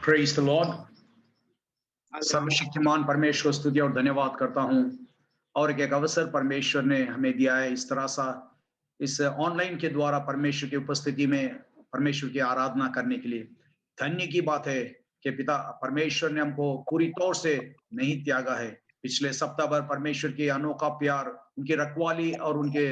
Praise the Lord. सर्वशक्तिमान परमेश्वर स्तुति और धन्यवाद करता हूं और एक अवसर परमेश्वर ने हमें दिया है इस तरह सा इस ऑनलाइन के द्वारा परमेश्वर की उपस्थिति में परमेश्वर की आराधना करने के लिए। धन्य की बात है कि पिता परमेश्वर ने हमको पूरी तौर से नहीं त्यागा है। पिछले सप्ताह भर परमेश्वर की अनोखा प्यार, उनकी रखवाली और उनके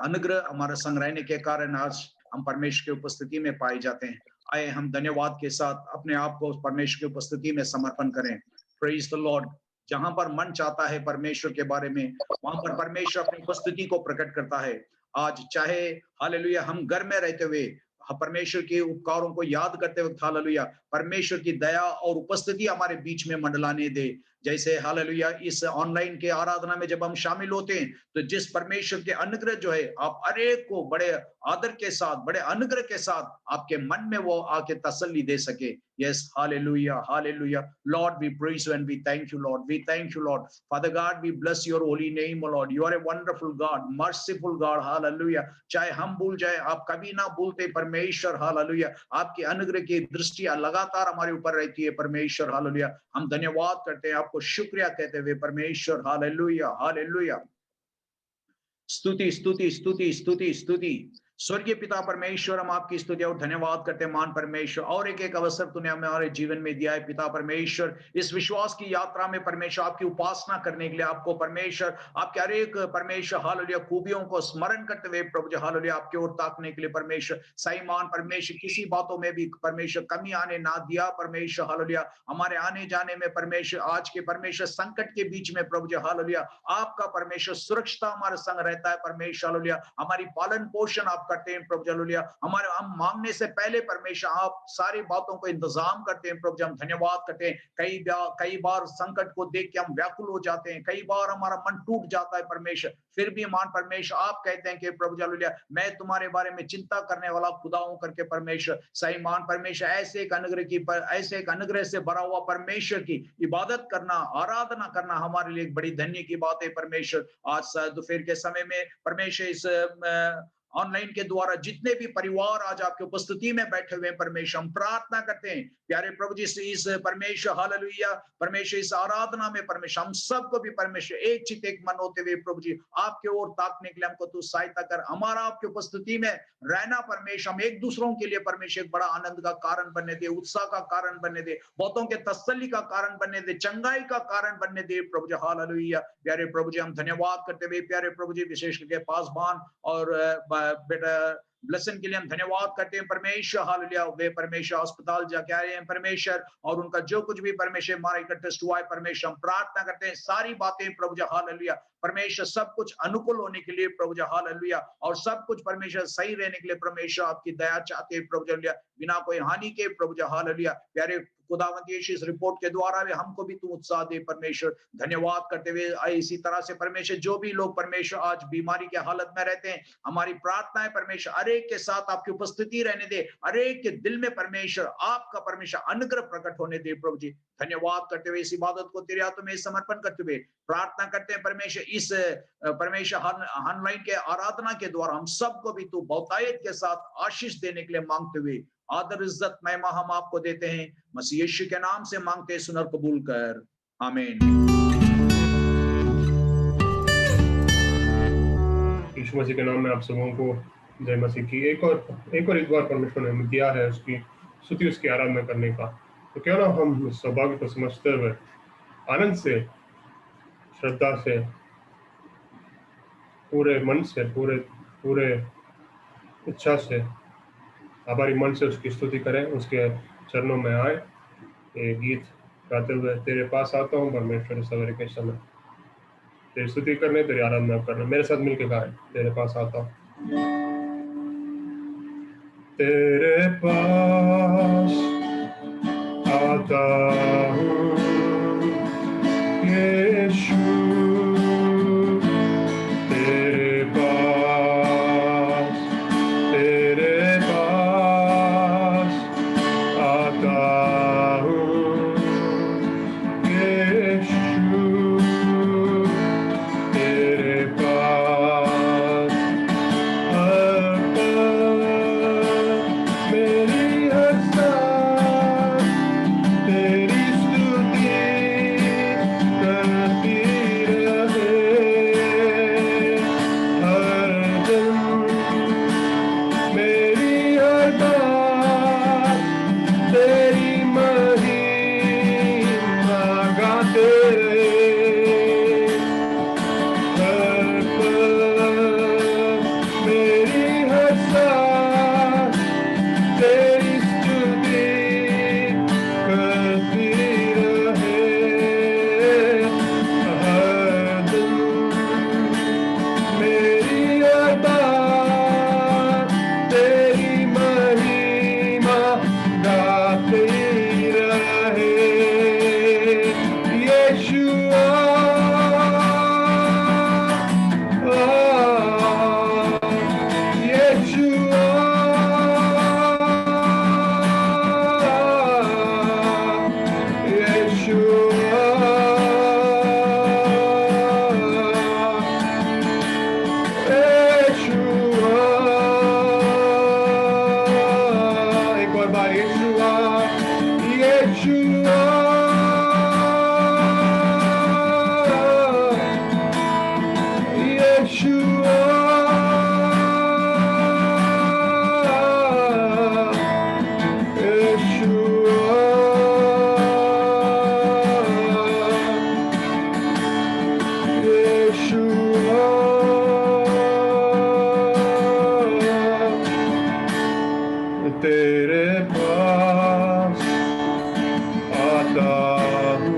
अनुग्रह हमारे संग रहने के कारण आज हम परमेश्वर की उपस्थिति में पाए जाते हैं। आए हम धन्यवाद के साथ अपने आप को परमेश्वर की उपस्थिति में समर्पण करें। Praise the Lord. जहां पर मन चाहता है परमेश्वर के बारे में, वहां पर परमेश्वर अपनी उपस्थिति को प्रकट करता है। आज चाहे हालेलुया हम घर में रहते हुए परमेश्वर के उपकारों को याद करते वक्त हालेलुया परमेश्वर की दया और उपस्थिति हमारे बीच में मंडलाने दे। जैसे हालेलुया इस ऑनलाइन के आराधना में जब हम शामिल होते हैं तो जिस परमेश्वर के अनुग्रह जो है आप हर एक को बड़े आदर के साथ, बड़े अनुग्रह के साथ आपके मन में वो आके तसल्ली दे सके। Yes, hallelujah, hallelujah. Lord, we praise you and we thank you, Lord. We thank you, Lord. Father God, we bless your holy name, O Lord. You are a wonderful God, merciful God, hallelujah. चाहे हम भूल जाए, आप कभी ना भूलते परमेश्वर, hallelujah. आपकी अनुग्रह की दृष्टि लगातार हमारे ऊपर रहती है परमेश्वर, hallelujah. हम धन्यवाद करते हैं, आपको शुक्रिया कहते हुए परमेश्वर, hallelujah, hallelujah. स्तुति स्तुति स्तुति स्तुति स्तुति। स्वर्गीय पिता परमेश्वर, हम आपकी स्तुति और धन्यवाद करते हैं मान परमेश्वर। और एक अवसर तूने हमारे जीवन में दिया है पिता परमेश्वर, इस विश्वास की यात्रा में परमेश्वर आपकी उपासना करने के लिए, आपको परमेश्वर आपके हर एक परमेश्वर हालेलुया खूबियों को स्मरण करते हुए प्रभु जी हालेलुया आपके ओर ताकने के लिए परमेश्वर सही मान परमेश्वर किसी बातों में भी परमेश्वर कमी आने ना दिया परमेश्वर हालेलुया। हमारे आने जाने में परमेश्वर आज के परमेश्वर संकट के बीच में प्रभु जी हालेलुया आपका परमेश्वर सुरक्षित हमारे संग रहता है परमेश्वर हालेलुया। हमारी पालन पोषण आप करते हैं प्रभु हालेलुया। हमारे हम मांगने से पहले परमेश्वर आप सारी बातों को इंतजाम करते हैं प्रभु। हम धन्यवाद करते हैं। कई बार संकट को देख के हम व्याकुल हो जाते हैं, कई बार हमारा मन टूट जाता है परमेश्वर, फिर भी मान परमेश्वर आप कहते हैं कि प्रभु हालेलुया मैं तुम्हारे बारे में चिंता करने वाला खुदा हूं करके परमेश्वर सही मान परमेश्वर ऐसे एक अनुग्रह से भरा हुआ परमेश्वर की इबादत करना, आराधना करना हमारे लिए एक बड़ी धन्य की बात है परमेश्वर। आज दोपहर के समय में परमेश्वर इस ऑनलाइन के द्वारा जितने भी परिवार आज आपकी उपस्थिति में बैठे हुए हैं परमेश्वर, हम प्रार्थना करते हैं प्यारे प्रभु जी से इस परमेश्वर हालेलुया परमेश्वर इस आराधना में परमेश्वर हम सबको भी परमेश्वर एक चित एक मन होते हुए प्रभु जी आपके ओर ताकने के लिए हमको तू सहायता कर। हमारा आपकी उपस्थिति में रहना परमेश्वर हम एक दूसरों के लिए परमेश्वर एक बड़ा आनंद का कारण बनने दे, उत्साह का कारण बनने दे, बहुतों के तसल्ली का कारण बनने दे, चंगाई का कारण बनने दे प्रभु जी हालेलुया। प्यारे प्रभु जी हम धन्यवाद करते हुए प्यारे प्रभु जी विशेष करके पासवान और बेटा ब्लेसिंग के लिए हम धन्यवाद करते हैं परमेश्वर हालेलुया। वे परमेश्वर अस्पताल जाके आए हैं परमेश्वर और उनका जो कुछ भी परमेश्वर हमारा टेस्ट हुआ है परमेश्वर हम प्रार्थना करते हैं सारी बातें प्रभु जी हालेलुया परमेश्वर सब कुछ अनुकूल होने के लिए प्रभु जी हालेलुया और सब कुछ परमेश्वर सही रहने के लिए परमेश्वर आपकी दया चाहते हैं प्रभु जी हालेलुया बिना कोई हानि के प्रभु जी हालेलुया। प्यारे खुदावंद यीशु इस रिपोर्ट के द्वारा भी हमको भी तू उत्साह दे परमेश्वर। धन्यवाद करते हुए इसी तरह से परमेश्वर जो भी लोग परमेश्वर आज बीमारी के हालत में रहते हैं हमारी प्रार्थना है परमेश्वर हर एक के साथ आपकी उपस्थिति रहने दे, हर एक के दिल में परमेश्वर आपका परमेश्वर अनुग्रह प्रकट होने दे प्रभु जी। धन्यवाद करते हुए इस इबादत को तेरे हाथों में समर्पण करते हुए प्रार्थना करते हैं परमेश्वर इस परमेश्वर ऑनलाइन के आराधना के द्वारा हम सबको भी तू बहुतायत के साथ आशीष देने के लिए मांगते हुए आदर इज्जत महिमा हम आपको देते हैं मसीह यीशु के नाम से मांगते सुन और कबूल कर, आमीन। यीशु मसीह के नाम में आप सबों को जय मसीह की एक बार परमेश्वर ने हमें दिया है उसकी स्तुति उसकी आराधना करने का। तो क्यों ना हम इस सौभाग्य को समझते हुए आनंद से, श्रद्धा से, पूरे मन से, पूरे इच्छा से, आभारी मन से उसकी स्तुति करें, उसके चरणों में आए। ये गीत गाते हुए तेरे पास आता हूँ परमेश्वर सवेरे के समय, तेरी स्तुति करने, तेरी आराधना करना। मेरे साथ मिलके गाएं, तेरे पास आता हूँ। तेरे पास आता हूँ यीशु, तेरे पास आता हूँ यीशु, तेरे पास आता मेरी हर सांस तेरे पास आता हूँ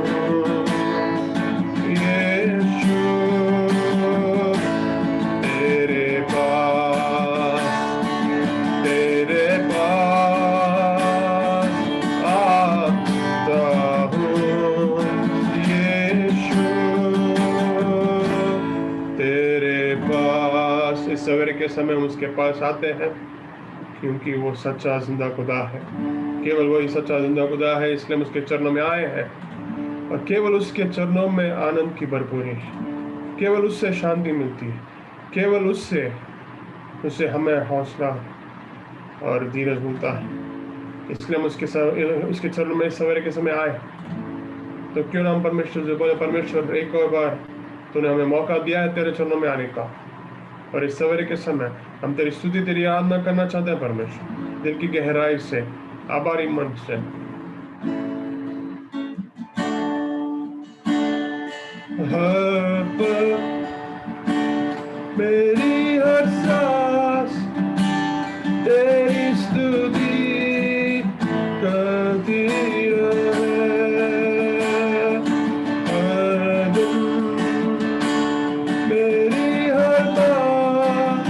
यीशु, तेरे पास आता हूँ यीशु, तेरे पास। इस सवेरे के समय हम उसके पास आते हैं क्योंकि वो सच्चा जिंदा खुदा है। केवल वही सच्चा जिंदा खुदा है, इसलिए हम उसके चरणों में आए हैं और केवल उसके चरणों में आनंद की भरपूरी है, केवल उससे शांति मिलती है, केवल उससे हमें हौसला और धीरज मिलता है। इसलिए हम उसके चरणों में सवेरे के समय आए। तो क्यों ना हम परमेश्वर से बोले, परमेश्वर एक और बार तूने हमें मौका दिया है तेरे चरणों में आने का, और इस सवेरे के समय हम तेरी स्तुति, तेरी आराधना करना चाहते हैं परमेश्वर, दिल की गहराई से, आभारी मन से। हर पल मेरी हर सांस तेरी स्तुति करती रहे, हर दिन मेरी हर बात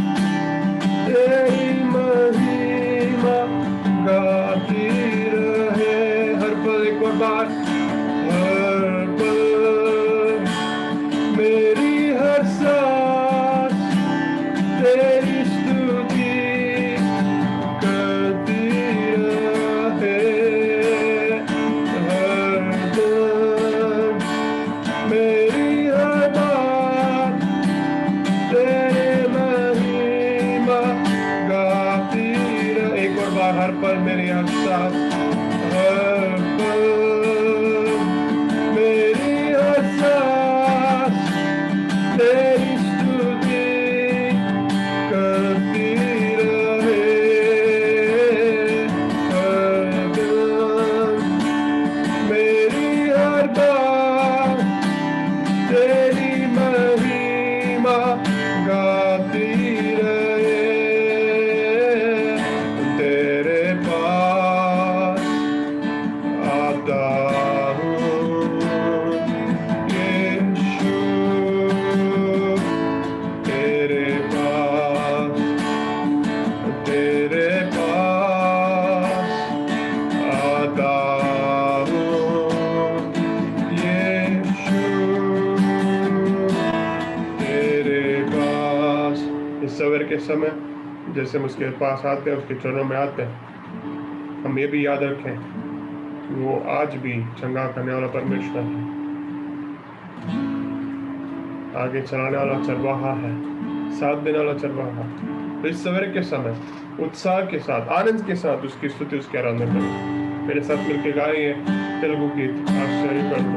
तेरी महिमा गाती रहे। हर पल, एक और बार, हर पल मेरी हर सांस तेरी स्तुति करती रहे, हर दिन मेरी हर बात तेरे महिमा गाती रहे। एक और बार, हर पल मेरी हर सांस, हर पल मेरी हर सांस तेरी स्तुति करती रहे, हर दिन मेरी हर बात तेरी महिमा गाती रहे। तेरे पास आता हूँ यीशु, तेरे पास आता हूँ यीशु, तेरे पास। इस सवेरे के समय जैसे हम उसके पास आते हैं, उसके चरणों में आते हैं, हम ये भी याद रखें कि वो आज भी चंगा करने वाला परमेश्वर है, आगे चलाने वाला चरवाहा है, साथ देने वाला चरवाहा। तो इस सवेरे के समय उत्साह के साथ, आनंद के साथ उसकी स्तुति, उसकी आराधना करें। मेरे साथ मिलकर गाएंगे तेलुगु गीत आश्चर्य करो।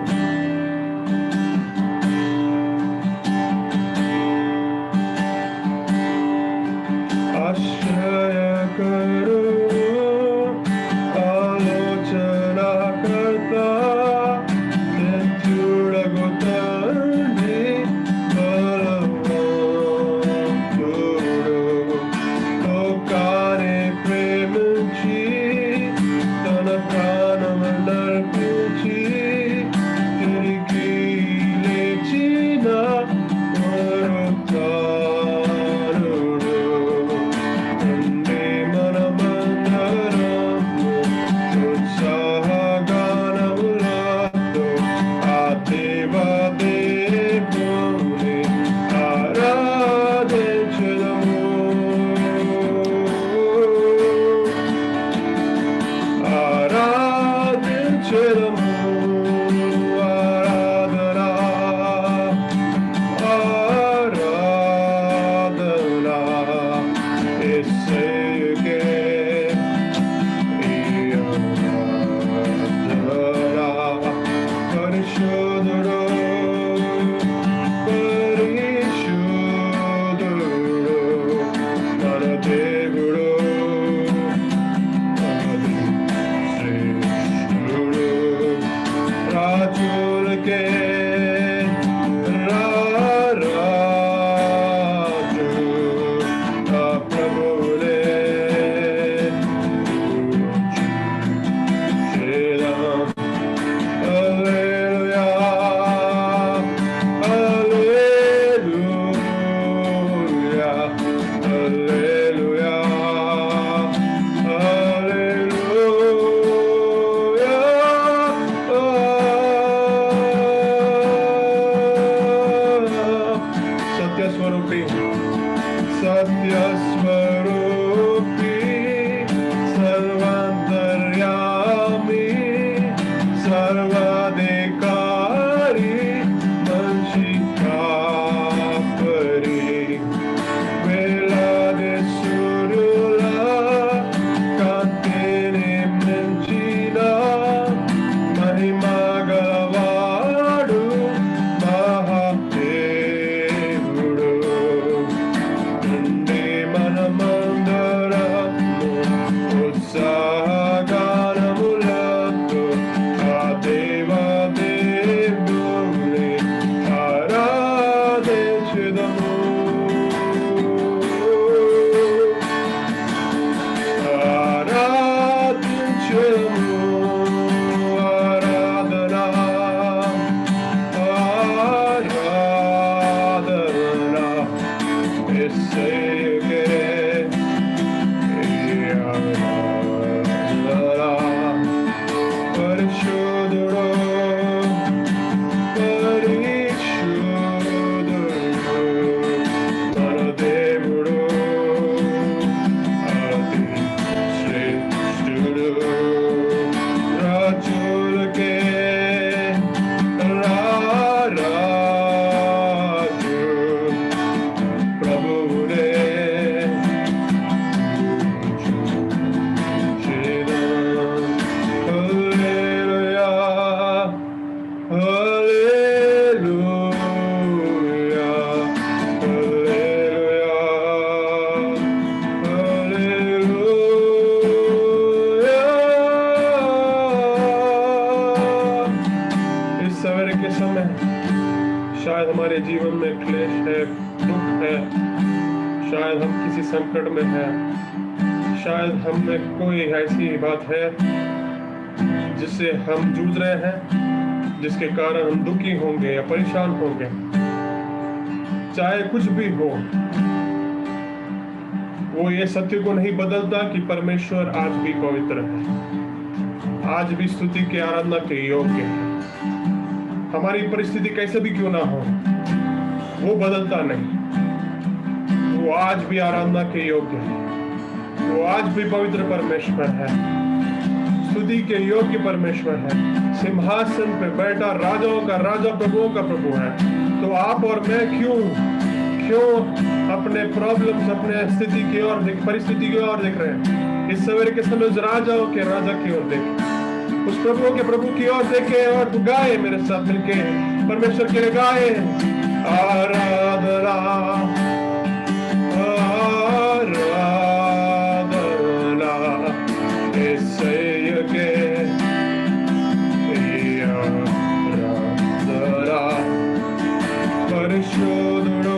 आश्चर्य करो आलोचना करता చూడగొట్టండి బలవంతుడు, లోకాన్ని ప్రేమించి తన ప్రాణము నర్పించి తిరిగి లేచిన పునరుత్థానుడు. రండి మనమందరము ఉత్సాహగానములతో ఆ దేవదేవుని ఆరాధించెదము. ఆరాధించెదము. ఆరాధనా ఆరాధనా యేసుకే ఈ ఆరాధనా. పరిశుద్ధుడు పరిశుద్ధుడు మన దేవుడు, ఆది శ్రేష్ఠుడు. రాజులకే రారాజు, ఆ ప్రభువులే हमारे जीवन में क्लेश है, दुख है, शायद हम किसी संकट में हैं, शायद हम में कोई ऐसी बात है जिससे हम जूझ रहे हैं, जिसके कारण हम दुखी होंगे या परेशान होंगे। चाहे कुछ भी हो, वो ये सत्य को नहीं बदलता कि परमेश्वर आज भी पवित्र है, आज भी स्तुति के आराधना के योग्य है। हमारी परिस्थिति कैसे भी क्यों ना हो, वो बदलता नहीं, वो आज भी आराधना के योग्य है, वो आज भी पवित्र परमेश्वर है, स्तुति के योग्य परमेश्वर है, सिंहासन पे बैठा राजाओं का राजा, प्रभुओं का प्रभु है। तो आप और मैं क्यों अपने प्रॉब्लम्स, अपने स्थिति की ओर, परिस्थिति की ओर देख रहे हैं? इस सवेरे के समय उस राजाओं के राजा की ओर देखें, उस प्रभुओं के प्रभु की ओर देखे और गाए मेरे साथ मिलके, परमेश्वर के लिए गाए आराधना आराधना ईसाया के आराधना परिशुद्धो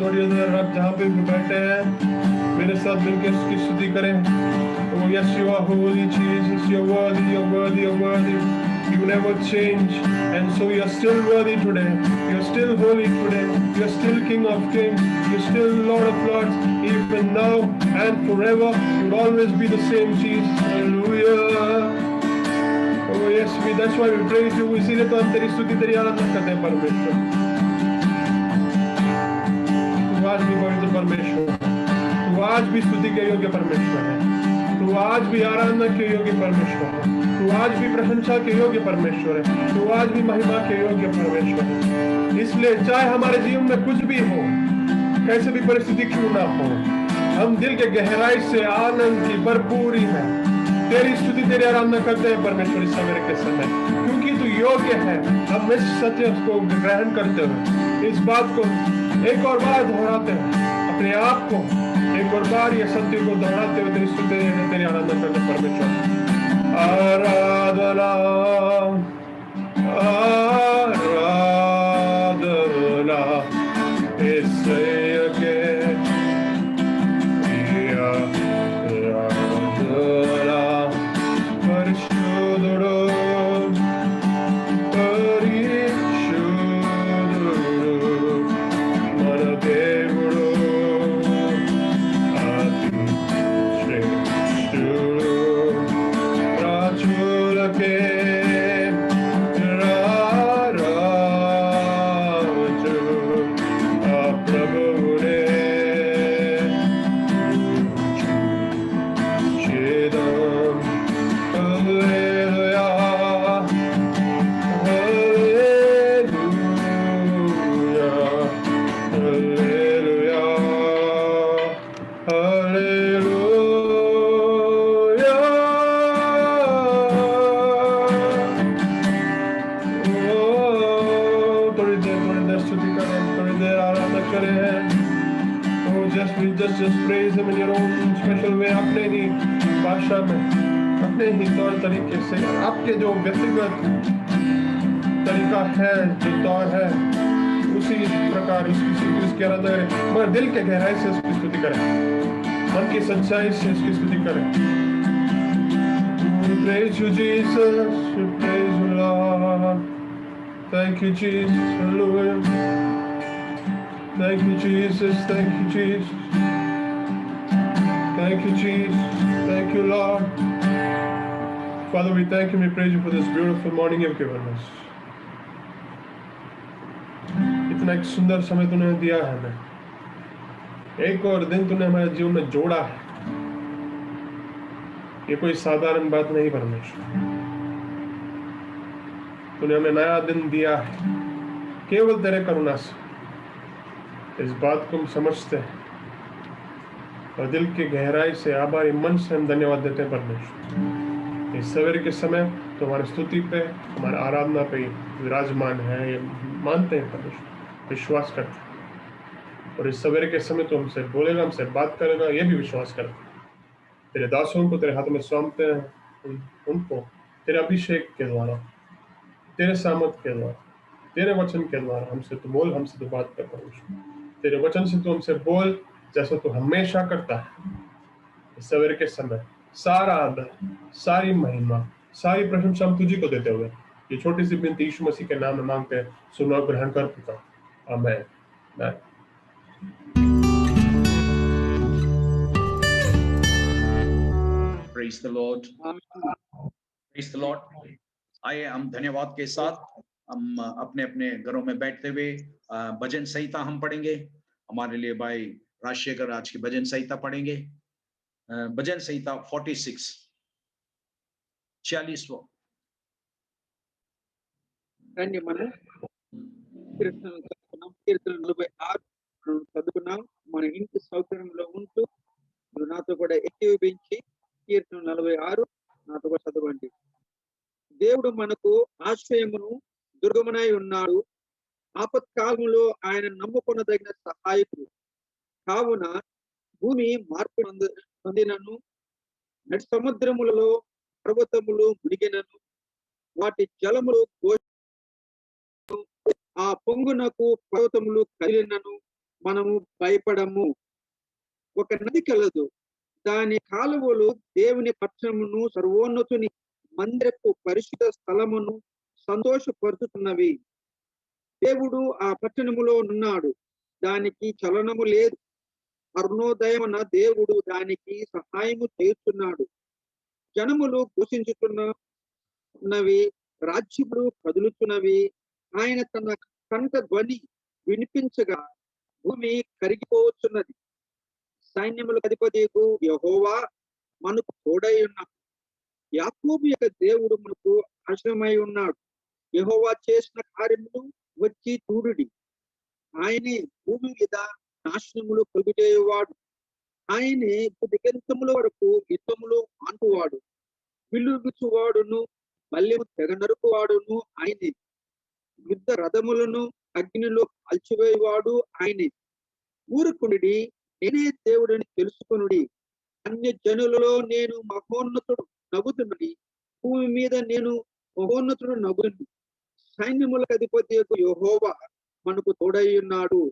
थोड़ी देर आप जहाँ पे भी बैठे हैं मेरे साथ मिलकर उसकी स्तुति करें। Oh yes, you are holy Jesus, you're worthy, you're worthy, you're worthy. You never change, and so you're still worthy today. You're still holy today. You're still King of Kings. You're still Lord of Lords. Even now and forever, you'll always be the same Jesus. Hallelujah. Oh yes, that's why we praise you. इसीलिए तो हम तेरी स्तुति, तेरी आराधना करते हैं परमेश्वर। आज भी पवित्र परमेश्वर, तू आज भी स्तुति के योग्य परमेश्वर है, तू आज भी आराधना के योग्य परमेश्वर है, तू आज भी प्रशंसा के योग्य परमेश्वर है, तू आज भी महिमा के योग्य परमेश्वर है। इसलिए चाहे हमारे जीवन में कुछ भी हो, कैसे भी परिस्थिति क्यों ना हो, हम दिल के गहराई से आनंद की भरपूरी में तेरी स्तुति, तेरी आराधना करते हैं परमेश्वर इस सवेरे के समय, क्योंकि तू योग्य है। हम इस सत्य को ग्रहण करते हुए इस बात को एक और बार दोहराते हैं, अपने आप को एक और बार ये सत्य को दोहराते हुए तेरी स्तुति, तेरी आराधना करते परमेश्वर। आराधना आराधना ईसाया के आराधना परिशुद्धो just praise him in your own special way, अपने ही भाषा में, अपने ही तौर तरीके से, आपके जो व्यक्तिगत तरीका है, जो तौर है, उसी प्रकार उसकी आराधना करें, मगर दिल के गहराई से उसकी स्तुति करें, मन की सच्चाई से उसकी स्तुति करें। We praise you Jesus, we praise you Lord, thank you Jesus, hallelujah, thank you Jesus, thank you Jesus. Thank you, Jesus. Thank you, Lord. Father, we thank you and we praise you for this beautiful morning you've given us. इतना एक सुंदर समय तूने दिया है हमें, एक और दिन तूने हमारे जीवन में जोड़ा है। ये कोई साधारण बात नहीं परमेश्वर, तूने हमें नया दिन दिया है केवल तेरे करुणा से। इस बात को हम समझते हैं और दिल की गहराई से आभारी मन से हम धन्यवाद देते हैं परमेश्वर। इस सवेरे के समय तो हमारी स्तुति पे, हमारी आराधना पे विराजमान है, ये मानते हैं परमेश्वर, विश्वास करते हैं। और इस सवेरे के समय तो हमसे बोलेगा, हमसे बात करेगा, ये भी विश्वास करते हैं। तेरे दासों को तेरे हाथ में सौंपते हैं, उनको तेरे अभिषेक के द्वारा, तेरे सामर्थ के द्वारा, तेरे वचन के द्वारा हमसे तो बोल, हमसे तो बात कर परमेश्वर। तेरे वचन से तो हमसे बोल जैसा तू हमेशा करता है। इस सवेरे के समय सारा आदर, सारी महिमा, सारी प्रशंसा हम तुझी को देते हुए ये छोटी सी विनती यीशु मसीह के नाम में मांगते हैं, सुनो और ग्रहण कर पिता, आमीन। Praise the Lord. Praise the Lord. आइए हम धन्यवाद के साथ हम अपने अपने घरों में बैठते हुए भजन संहिता हम पढ़ेंगे। हमारे लिए भाई राजशेखर आज की भजन संहिता पढ़ेंगे। भजन संहिता 46 46वां। రండి మనం కీర్తనలు చదువుకున్నాం. కీర్తన 46 చదువుకున్నాం. మన ఇంటి సౌకర్యంలో ఉంటూ మీరు నాతో కూడా ఏకీభవించి కీర్తన 46 నాతో కూడా చదవండి. దేవుడు మనకు ఆశ్రయమును దుర్గమునై ఉన్నాడు, ఆపత్కాలములో ఆయన నమ్ముకొనదగిన సహాయకుడు. కావున భూమి మార్పు పొందినను, నడి సముద్రములలో పర్వతములు మునిగినను, వాటి జలములు ఆ పొంగునకు పర్వతములు కదిలినను మనము భయపడము. ఒక నది కలదు, దాని కాలువలు దేవుని పట్టణమును, సర్వోన్నతుని మందిరపు పరిశుద్ధ స్థలమును సంతోషపరుచుతున్నవి. దేవుడు ఆ పట్టణములో ఉన్నాడు, దానికి చలనము లేదు. అరుణోదయమున దేవుడు దానికి సహాయము చేస్తున్నాడు. జనములు ఘోషించుతున్నవి, రాజ్యములు కదులుతున్నవి. ఆయన తన కంఠ ధ్వని వినిపించగా భూమి కరిగిపోతున్నది. సైన్యములకు అధిపతియగు యెహోవా మనకు తోడై ఉన్నాడు. యాకోబు యొక్క దేవుడు మనకు ఆశ్రయమై ఉన్నాడు. యెహోవా చేసిన కార్యములు వచ్చి చూడుడి. ఆయనే భూమి మీద నాశనములు కలుగుచేయువాడు. ఆయనే దిగంతముల వరకు యుద్ధములు ఆంటువాడు. విల్లుగుచువాడును మల్లెము తెగ నరుకువాడును ఆయనే. యుద్ధ రథములను అగ్నిలో అల్చివేయువాడు ఆయనే. ఊరుకునుడి, నేనే దేవుడని తెలుసుకునుడి. అన్య జనులలో నేను మహోన్నతుడు నవ్వుతున్నది, భూమి మీద నేను మహోన్నతుడు నవ్వును. సైన్యములకు అధిపతి యెహోవా మనకు తోడై ఉన్నాడు.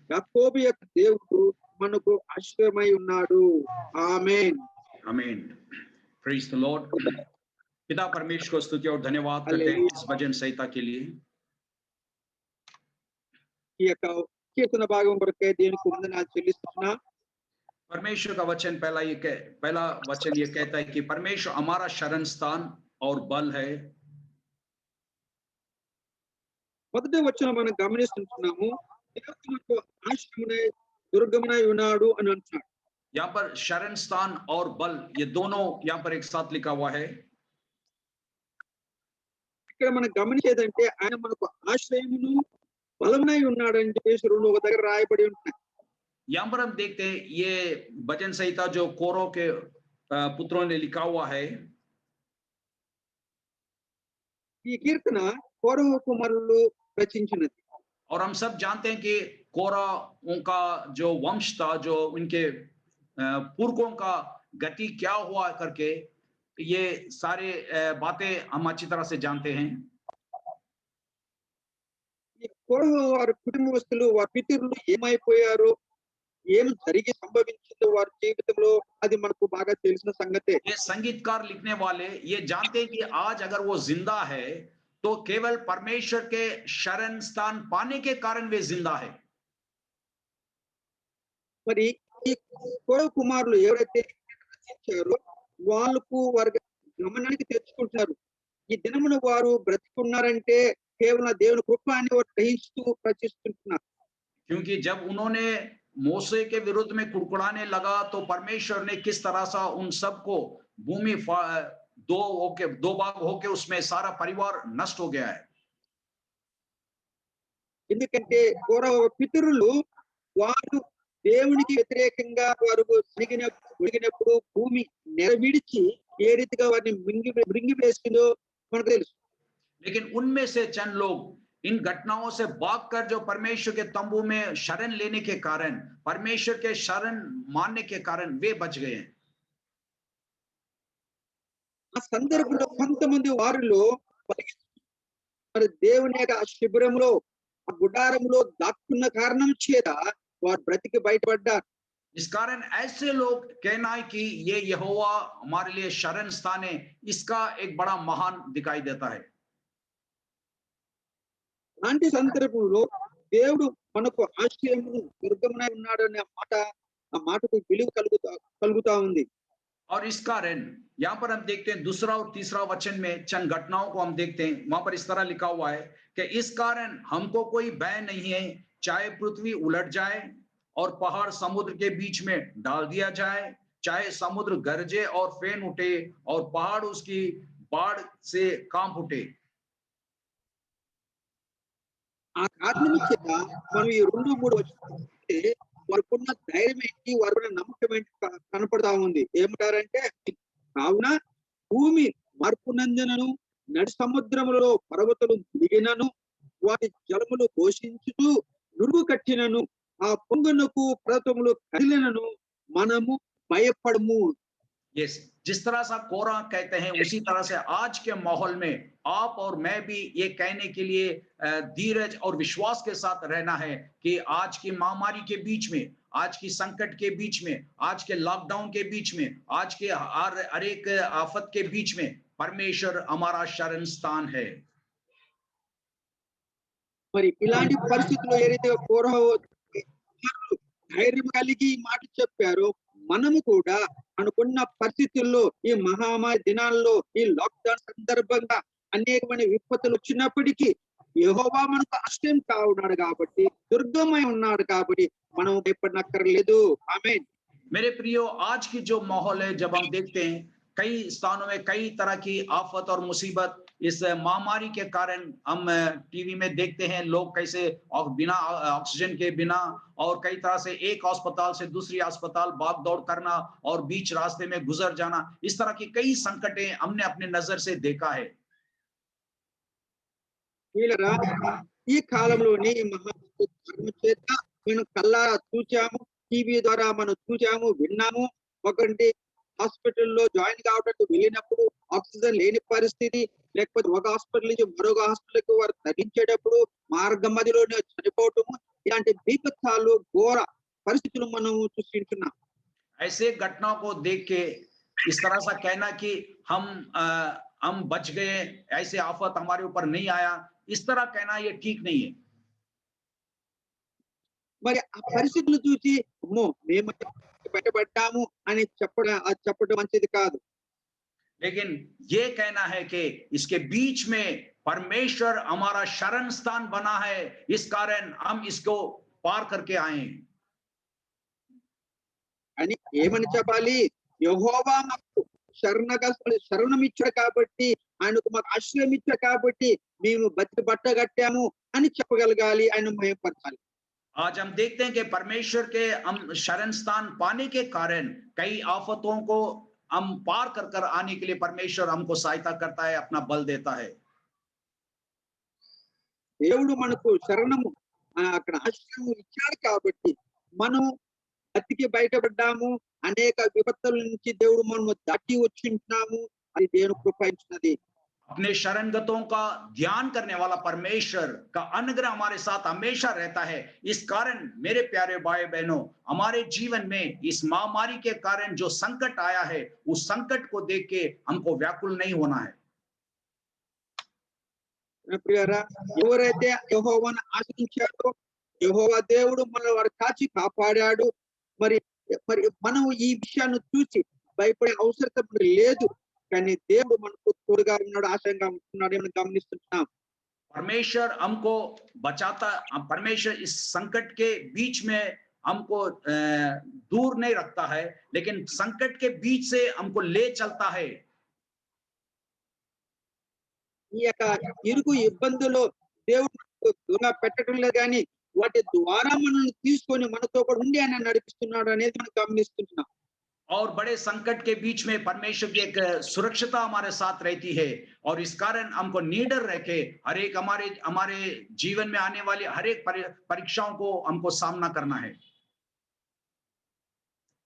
యాకోబు యొక్క దేవుడు మనకు ఆశ్రయమై ఉన్నాడు. ఆమేన్. आमीन। Praise the Lord. पिता परमेश्वर को स्तुति और धन्यवाद करते हैं इस भजन संहिता के लिए। ఈ యొక్క కీర్తన భాగం కొరకే దేవునికి వందనాలు చెల్లిస్తున్నా. परमेश्वर का वचन पहला वचन ये कहता है कि परमेश्वर हमारा शरण स्थान और बल है। మొదటి వచనం మనం గమనిస్తున్నాము, దేవుడు మనకు ఆశ్రయమునై దుర్గమునై ఉన్నాడు అని అంటున్నాడు. यहाँ पर शरण स्थान और बल ये दोनों यहाँ पर एक साथ लिखा हुआ है। ఇక్కడ మనం గమనించేదంటే ఆయన మనకు ఆశ్రయమును బలమునై ఉన్నాడని చెప్పేసి రెండు ఒక దగ్గర రాయబడి ఉంటాయి. यहाँ पर हम देखते हैं ये भजन संहिता जो कोरो के पुत्रों ने लिखा हुआ है। ఈ కీర్తన కోరహు కుమారులు రచించినది. और हम सब जानते हैं कि कोरा उनका जो वंश था, जो उनके पुरखों का गति क्या हुआ करके ये सारे बातें हम अच्छी तरह से जानते हैं। ఈ కోరహు వారి కుటుంబస్తులు, వారి పితరులు ఏమైపోయారు, ఏం జరిగి సంభవించిందో వారి జీవితంలో అది మనకు బాగా తెలిసిన సంగతే. ये संगीतकार लिखने वाले ये जानते हैं कि आज अगर वो जिंदा है तो केवल परमेश्वर के शरण स्थान पाने के कारण वे जिंदा है। మరి ఈ కోరహు కుమారులు ఎవరైతే రచించారో వాళ్ళకు వారి గమనానికి తెచ్చుకుంటున్నారు. ఈ దినమున వారు బ్రతికున్నారంటే కేవలం దేవుని కృప అని వారు గ్రహిస్తూ ప్రచురిస్తున్నారు. क्योंकि जब उन्होंने मूसे के विरुद्ध में कुड़कुड़ाने लगा तो परमेश्वर ने किस तरह से उन सबको भूमि दो भाग होके उसमें सारा परिवार नष्ट हो गया है। ఎందుకంటే పూర్వ పితరులు వారు దేవునికి వ్యతిరేకంగా వారు ఒడిగినప్పుడు భూమి నెరవిడిచి ఏ రీతిగా వారిని మృంగివేసిందో మనకు తెలుసు. लेकिन उनमें से चंद लोग इन घटनाओं से भागकर जो परमेश्वर के तंबू में शरण लेने के कारण, परमेश्वर के शरण मानने के कारण वे बच गए हैं। ఆ సందర్భంలో కొంతమంది వారిలో మరి దేవుని యొక్క శిబిరంలో ఆ గుడారంలో దాక్కున్న కారణం చేత వారు బ్రతికి బయటపడ్డారు. इस कारण ऐसे लोग कहना है कि ये यहोवा हमारे लिए शरण स्थान है, इसका एक बड़ा महान दिखाई देता है। అలాంటి సందర్భంలో దేవుడు మనకు ఆశ్రయము దుర్గమునై ఉన్నాడు అనే మాట ఆ మాటకు విలువ కలుగుతా ఉంది. और इस कारण यहाँ पर हम देखते हैं दूसरा और तीसरा वचन में चंद घटनाओं को हम देखते हैं। वहां पर इस तरह लिखा हुआ है कि इस कारण हमको कोई भय नहीं है, चाहे पृथ्वी उलट जाए और पहाड़ समुद्र के बीच में डाल दिया जाए, चाहे समुद्र गरजे और फेन उठे और पहाड़ उसकी बाढ़ से कांप उठे। ఆ కారణం చేత మనం ఈ 2-3 వచ్చినట్టే వారికున్న ధైర్యం ఏంటి, వారికున్న నమ్మకం ఏంటి కనపడతా ఉంది. ఏమంటారంటే, కావున భూమి మార్పునందునను నడి సముద్రములలో పర్వతలు దిగినను వాటి జలములు ఘోషించుతూ నురుగు కట్టినను ఆ పొంగునకు పర్వతములు కదిలినను మనము భయపడము. यस, जिस तरह से कोरा कहते हैं उसी तरह से आज के माहौल में आप और मैं भी ये कहने के लिए धीरज और विश्वास के साथ रहना है कि आज की महामारी के बीच में, आज की संकट के बीच में, आज के लॉकडाउन के बीच में, आज के हर एक आफत के बीच में परमेश्वर हमारा शरण स्थान है। మరి ఇలాంటి పరిస్థితుల్లో ఏదైతే పూర్వ ధైర్యం కలిగి ఈ మాట చెప్పారో మనము కూడా అనుకున్న పరిస్థితుల్లో ఈ మహామారి దినాల్లో ఈ లాక్డౌన్ సందర్భంగా అనేకమైన విపత్తులు వచ్చినప్పటికీ యెహోవా మనకు ఆశ్రయం కావున్నాడు కాబట్టి, దుర్గమై ఉన్నాడు కాబట్టి మనం భయపడనక్కర్లేదు. ఆమేన్. मेरे प्रियो, आज की जो माहौल है, जब हम देखते हैं कई स्थानों में कई तरह की आफत और मुसीबत इस महामारी के कारण हम टीवी में देखते हैं लोग कैसे बिना ऑक्सीजन के बिना और कई तरह से एक अस्पताल से दूसरी अस्पताल भाग दौड़ करना और बीच रास्ते में गुजर जाना, इस तरह की कई संकटें हमने अपने नजर से देखा है। వీళ్ళరా ఈ కాలంలోని మహామారి చేత మనం కళ్ళారా చూచాము, టీవీ ద్వారా మనం చూచాము, విన్నాము. ఒకటి హాస్పిటల్లో జాయిన్ కావడానికి వెళ్ళినప్పుడు ఆక్సిజన్ లేని పరిస్థితి, లేకపోతే ఒక హాస్పిటల్ నుంచి మరొక హాస్పిటల్కి వారు తరలించేటప్పుడు మార్గ మధ్యలోనే చనిపోవటము, ఇలాంటి బీభత్సాలు ఘోర పరిస్థితులు మనం చూస్తున్నాం. ऐसे घटनाओं को देख के इस तरह से कहना कि हम बच गए, ऐसे आफत हमारे ऊपर नहीं आया, इस तरह कहना ये ठीक नहीं है। మరి ఆ పరిస్థితులు చూసి అమ్మో మేము బయటపడ్డాము అని చెప్పడం మంచిది కాదు. लेकिन ये कहना है कि इसके बीच में परमेश्वर हमारा शरण स्थान बना है, इस कारण हम इसको पार करके आए हैं। అని ఏమని చెప్పాలి? యెహోవా మాకు శరణం ఇచ్చాడు కాబట్టి, ఆయనకు మాకు ఆశ్రయం ఇచ్చాడు కాబట్టి మేము బతికి బట్టగట్టాము అని చెప్పగలగాలి, ఆయన మహిమపరచాలి. आज हम देखते हैं कि परमेश्वर के हम शरण स्थान पाने के कारण कई आफतों को हम पार कर आने के लिए परमेश्वर हमको सहायता करता है, अपना बल देता है। దేవుడు మనకు శరణము అక్కడ ఆశ్రయం ఇచ్చాడు కాబట్టి మనం బతికి బయటపడ్డాము. అనేక విపత్తుల నుంచి దేవుడు మనము దాటి వచ్చింటున్నాము. అది దేవుని కృప ఇచ్చినది. अपने शरणगतों का ध्यान करने वाला परमेश्वर का अनुग्रह हमारे साथ हमेशा रहता है। इस कारण मेरे प्यारे भाई बहनों, हमारे जीवन में इस महामारी के कारण जो संकट आया है, उस संकट को देख के हमको व्याकुल नहीं होना है। ప్రియరా, ఎవరైతే యెహోవాను ఆశ్రయించారో యెహోవా దేవుడు మనల్ని వారు కాచి కాపాడాడు. మరి మనం ఈ విషయాన్ని చూసి భయపడే అవసరం లేదు. కానీ దేవుడు మనకు తోడుగా ఉన్నాడు, ఆశ్రయంగా ఉంటున్నాడు అని గమనిస్తున్నాం. परमेश्वर हमको बचाता, परमेश्वर इस संकट के बीच में हमको दूर नहीं रखता है, लेकिन संकट के बीच से हमको ले चलता है। ఈ యొక్క ఇరుకు ఇబ్బందులు దేవుడు మనకు దూరంగా పెట్టడం లేదు కానీ వాటి ద్వారా మనల్ని తీసుకొని మనతో కూడా ఉండి ఆయన నడిపిస్తున్నాడు అనేది మనం గమనిస్తున్నాం. और बड़े संकट के बीच में परमेश्वर की एक सुरक्षिता हमारे साथ रहती है, और इस कारण हमको निडर रह के हर एक हमारे जीवन में आने वाली हर एक परीक्षाओं को हमको सामना करना है।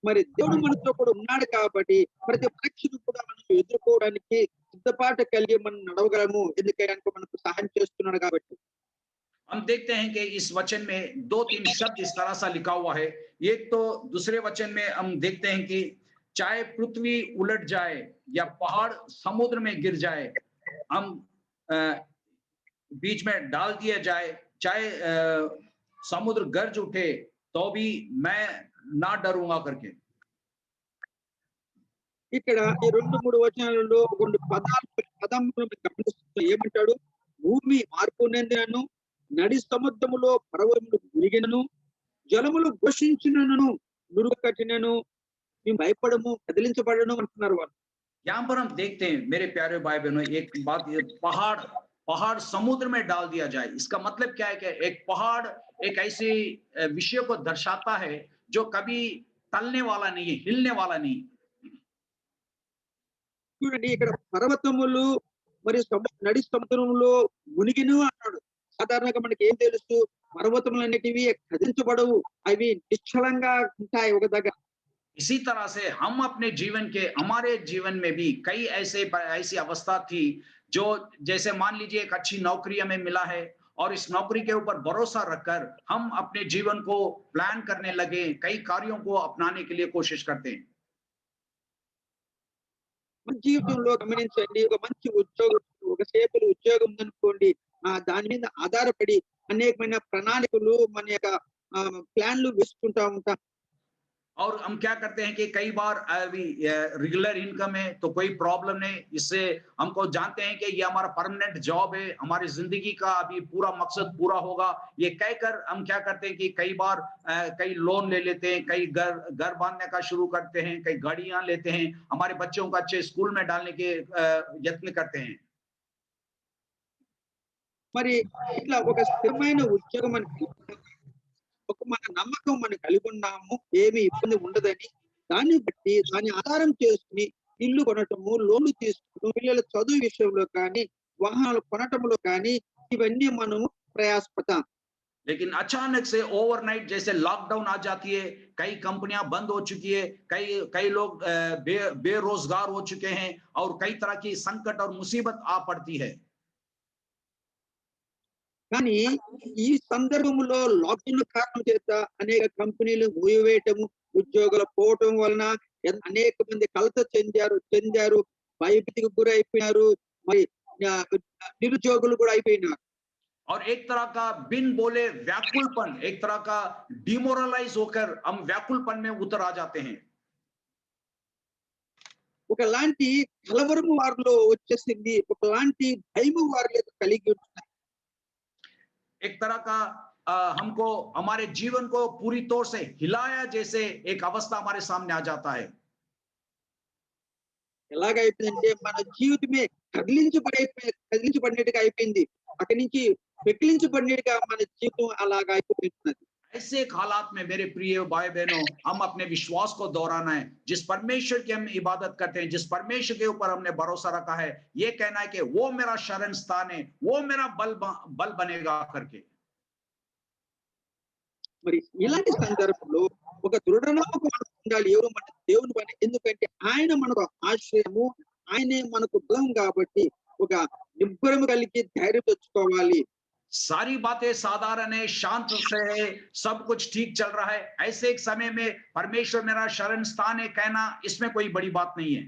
మరి దేవుడు మనతో కూడా ఉన్నాడు కాబట్టి ప్రతి పరీక్షను కూడా మనం ఎదుర్కోవడానికి సిద్ధపాటు కలిగి మనం నడవగలము, ఎందుకంటే మనకు సహాయం చేస్తున్నాడు కాబట్టి. हम देखते हैं कि इस वचन में 2-3 शब्द इस तरह सा लिखा हुआ है। एक तो दूसरे वचन में हम देखते हैं कि चाहे पृथ्वी उलट जाए या पहाड़ समुद्र में गिर जाए, हम बीच में डाल दिया जाए, चाहे समुद्र गर्ज उठे तो भी मैं ना डरूंगा करके। ఇక్కడ ఈ 2-3 వచనాలలో రెండు పదములు గమనిస్తున్నాం. ఏమంటాడు? భూమి మార్పునందునను, నడి సముద్రములో పర్వతములు మునిగినను, జలములు ఘోషించినను, నురుగు కట్టినను మేము భయపడము, కదిలించబడను అంటున్నారు వాళ్ళు. यहाँ पर हम देखते हैं मेरे प्यारे भाई बहनों, एक बात, ये पहाड़ समुद्र में डाल दिया जाए, इसका मतलब क्या है कि एक पहाड़ एक ऐसी विषय को दर्शाता है जो कभी टलने वाला नहीं है, हिलने वाला नहीं। చూడండి, ఇక్కడ పర్వతములు మరి నడి సముద్రంలో మునిగిను అన్నాడు. సాధారణంగా మనకి ఏం తెలుసు? పర్వతములు అనేటివి కదిలించబడవు, అవి నిశ్చలంగా ఉంటాయి ఒక దగ్గర. इसी तरह से हम अपने जीवन के, हमारे जीवन में भी कई ऐसी अवस्था थी जो, जैसे मान लीजिए एक अच्छी नौकरी हमें मिला है और इस नौकरी के ऊपर भरोसा रखकर हम अपने जीवन को प्लान करने लगे, कई कार्यों को अपनाने के लिए कोशिश करते हैं। మన జీవితంలో గమనించండి, ఒక మంచి ఉద్యోగం, ఒక స్టేబుల్ ఉద్యోగం ఉందనుకోండి, దాని మీద ఆధారపడి అనేకమైన ప్రణాళికలు మన యొక్క ప్లాన్లు వేసుకుంటా ఉంటాం. और हम क्या करते हैं कि कई बार अभी रेगुलर इनकम है तो कोई प्रॉब्लम नहीं, इससे हमको जानते हैं कि ये हमारा परमानेंट जॉब है, हमारी जिंदगी का अभी पूरा मकसद पूरा होगा, ये कहकर हम क्या करते हैं कि कई बार कई लोन ले लेते हैं, कई घर बांधने का शुरू करते हैं, कई गाड़ियां लेते हैं, हमारे बच्चों को अच्छे स्कूल में डालने के यत्न करते हैं। మరి ఇట్లా ఒక స్థిరమైన ఉద్యోగం మనకి, ఒక మన నమ్మకం మనం కలిగి ఉన్నాము, ఏమి ఇబ్బంది ఉండదని, దాన్ని బట్టి దాన్ని ఆధారం చేసుకుని ఇల్లు కొనటము, లోన్లు తీసుకోవడం, పిల్లల చదువు విషయంలో కానీ, వాహనాలు కొనటంలో కానీ ఇవన్నీ మనము ప్రయాసపడతాం. लेकिन अचानक से ओवरनाइट जैसे लॉकडाउन आ जाती है, कई कंपनियां बंद हो चुकी है, कई लोग बेरोजगार हो चुके हैं और कई तरह की संकट और मुसीबत आ पड़ती है। కానీ ఈ సందర్భంలో లాక్డౌన్ కారణం చేత అనేక కంపెనీలు మూసివేయటము, ఉద్యోగులు పోవటం వలన అనేక మంది కలత చెందారు, భయభీతికి గురైపోయినారు, మరి నిరుద్యోగులు కూడా అయిపోయినారు. और एक तरह का बिन बोले व्याकुलपन, एक तरह का डिमोरलाइज होकर हम व्याकुलपन में उतर आ जाते हैं। ఒకలాంటి కలవరము వారిలో వచ్చేసింది, ఒకలాంటి భయము వారిలో కలిగి ఉంటున్నారు. एक तरह का हमको हमारे जीवन को पूरी तौर से हिलाया जैसे एक अवस्था हमारे सामने आ जाता है। ఎలాగైపోయిందంటే మన జీవితమే కదిలించబడినట్టుగా అయిపోయింది, అక్కడి నుంచి పెకిలించబడినట్టుగా మన జీవితం అలాగా అయిపోతున్నది. ऐसे एक हालात में मेरे प्रिय भाई बहनों, हम अपने विश्वास को दोहराना है, जिस परमेश्वर की हम इबादत करते हैं, जिस परमेश्वर के ऊपर हमने भरोसा रखा है, ये कहना है कि वो मेरा शरण स्थान है, वो मेरा बल बनेगा करके। మరి ఇలాంటి సందర్భంలో ఒక దృఢ నమ్మకం మనకు ఉండాలి, ఎవరు మన దేవుని పని, ఎందుకంటే ఆయన మనకు ఆశ్రయము, ఆయనే మనకు బలం కాబట్టి ఒక నిబ్బరము కలిగి ధైర్యం తెచ్చుకోవాలి. सारी बातें साधारण है, शांत से है, सब कुछ ठीक चल रहा है, ऐसे एक समय में परमेश्वर मेरा शरण स्थान है कहना, इसमें कोई बड़ी बात नहीं है।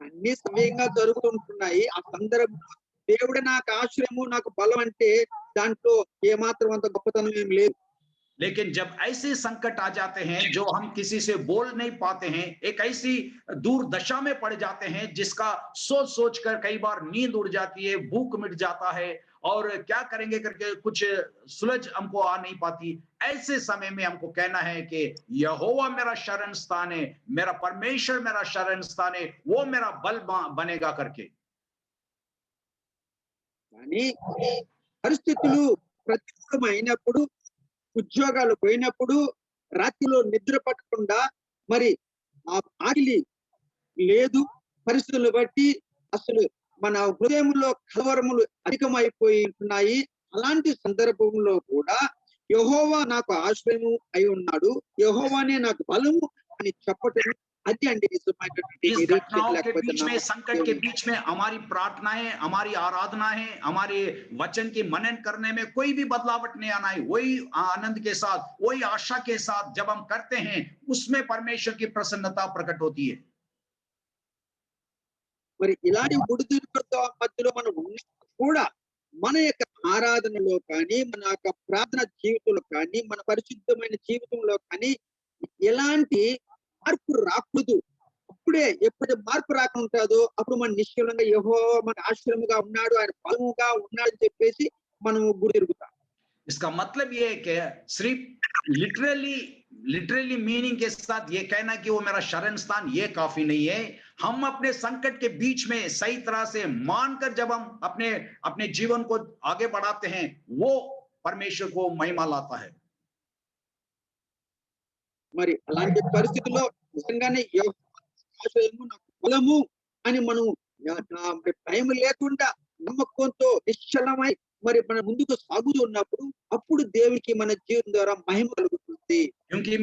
అన్ని సమయంగా జరుగుతుంటున్నాయి, ఆ సందర్భంలో దేవుడు నాకు ఆశ్రయము, నాకు బలం అంటే దాంట్లో ఏమాత్రం అంత గొప్పతనం ఏం లేదు. लेकिन जब ऐसे संकट आ जाते हैं जो हम किसी से बोल नहीं पाते हैं, एक ऐसी दूर दशा में पड़ जाते हैं जिसका सोच सोच कर कई बार नींद उड़ जाती है, भूख मिट जाता है और क्या करेंगे करके कुछ सुलझ हमको आ नहीं पाती। ऐसे समय में हमको कहना है कि यहोवा मेरा शरण स्थान है, मेरा परमेश्वर मेरा शरण स्थान है, वो मेरा बल बनेगा करके। కానీ పరిస్థితులు ప్రతికూలమైనప్పుడు ఉద్యోగాలు పోయినప్పుడు రాత్రిలో నిద్ర పట్టకుండా మరి ఆ ఆకలి లేదు పరిస్థితులను బట్టి అసలు మన హృదయంలో కలవరములు అధికమైపోయి ఉంటున్నాయి. అలాంటి సందర్భంలో కూడా యెహోవా నాకు ఆశ్రయము అయి ఉన్నాడు, యెహోవానే నాకు బలము అని చెప్పటం అది అండి నిజమైనటువంటి इस నిరీక్షణ घटनाओं के లేకపోతే बीच में, నమ్మకం संकट के बीच में हमारी प्रार्थनाएं, हमारी आराधनाएं, हमारे वचन की मनन करने में कोई भी बदलावट नहीं आना है। वही आनंद के साथ, वही आशा के साथ जब हम करते हैं, उसमें परमेश्वर की प्रसन्नता प्रकट होती है। మరి ఇలాంటి ఒడిదుడుకులతో మధ్యలో మనం ఉన్నప్పుడు కూడా మన యొక్క ఆరాధనలో కానీ, మన యొక్క ప్రార్థన జీవితంలో కానీ, మన పరిశుద్ధమైన జీవితంలో కానీ ఎలాంటి మార్పు రాకూడదు. అప్పుడే ఎప్పుడైతే మార్పు రాకుంటాదో అప్పుడు మనం నిశ్చలంగా యెహోవా మన ఆశ్రయముగా ఉన్నాడు, ఆయన బలముగా ఉన్నాడని చెప్పేసి మనం గుర్తిరుగుతాం. इसका मतलब ये है कि सिर्फ लिटरली लिटरली मीनिंग के साथ ये कहना कि वो मेरा शरण स्थान ये काफी नहीं है। हम अपने संकट के बीच में सही तरह से मानकर जब हम अपने अपने जीवन को आगे बढ़ाते हैं, वो परमेश्वर को महिमा लाता है। మరి అలాంటి పరిస్థితుల్లో నిజంగానే యెహోవా ఆశ్రయము నాకు బలము అని మనం మరి భయం లేకుండా నమ్మకంతో నిశ్చలమై మరి మన ముందుకు సాగుతూ ఉన్నప్పుడు అప్పుడు దేవునికి మన జీవితం ద్వారా మహిమ కలుగుతుంది. क्योंकि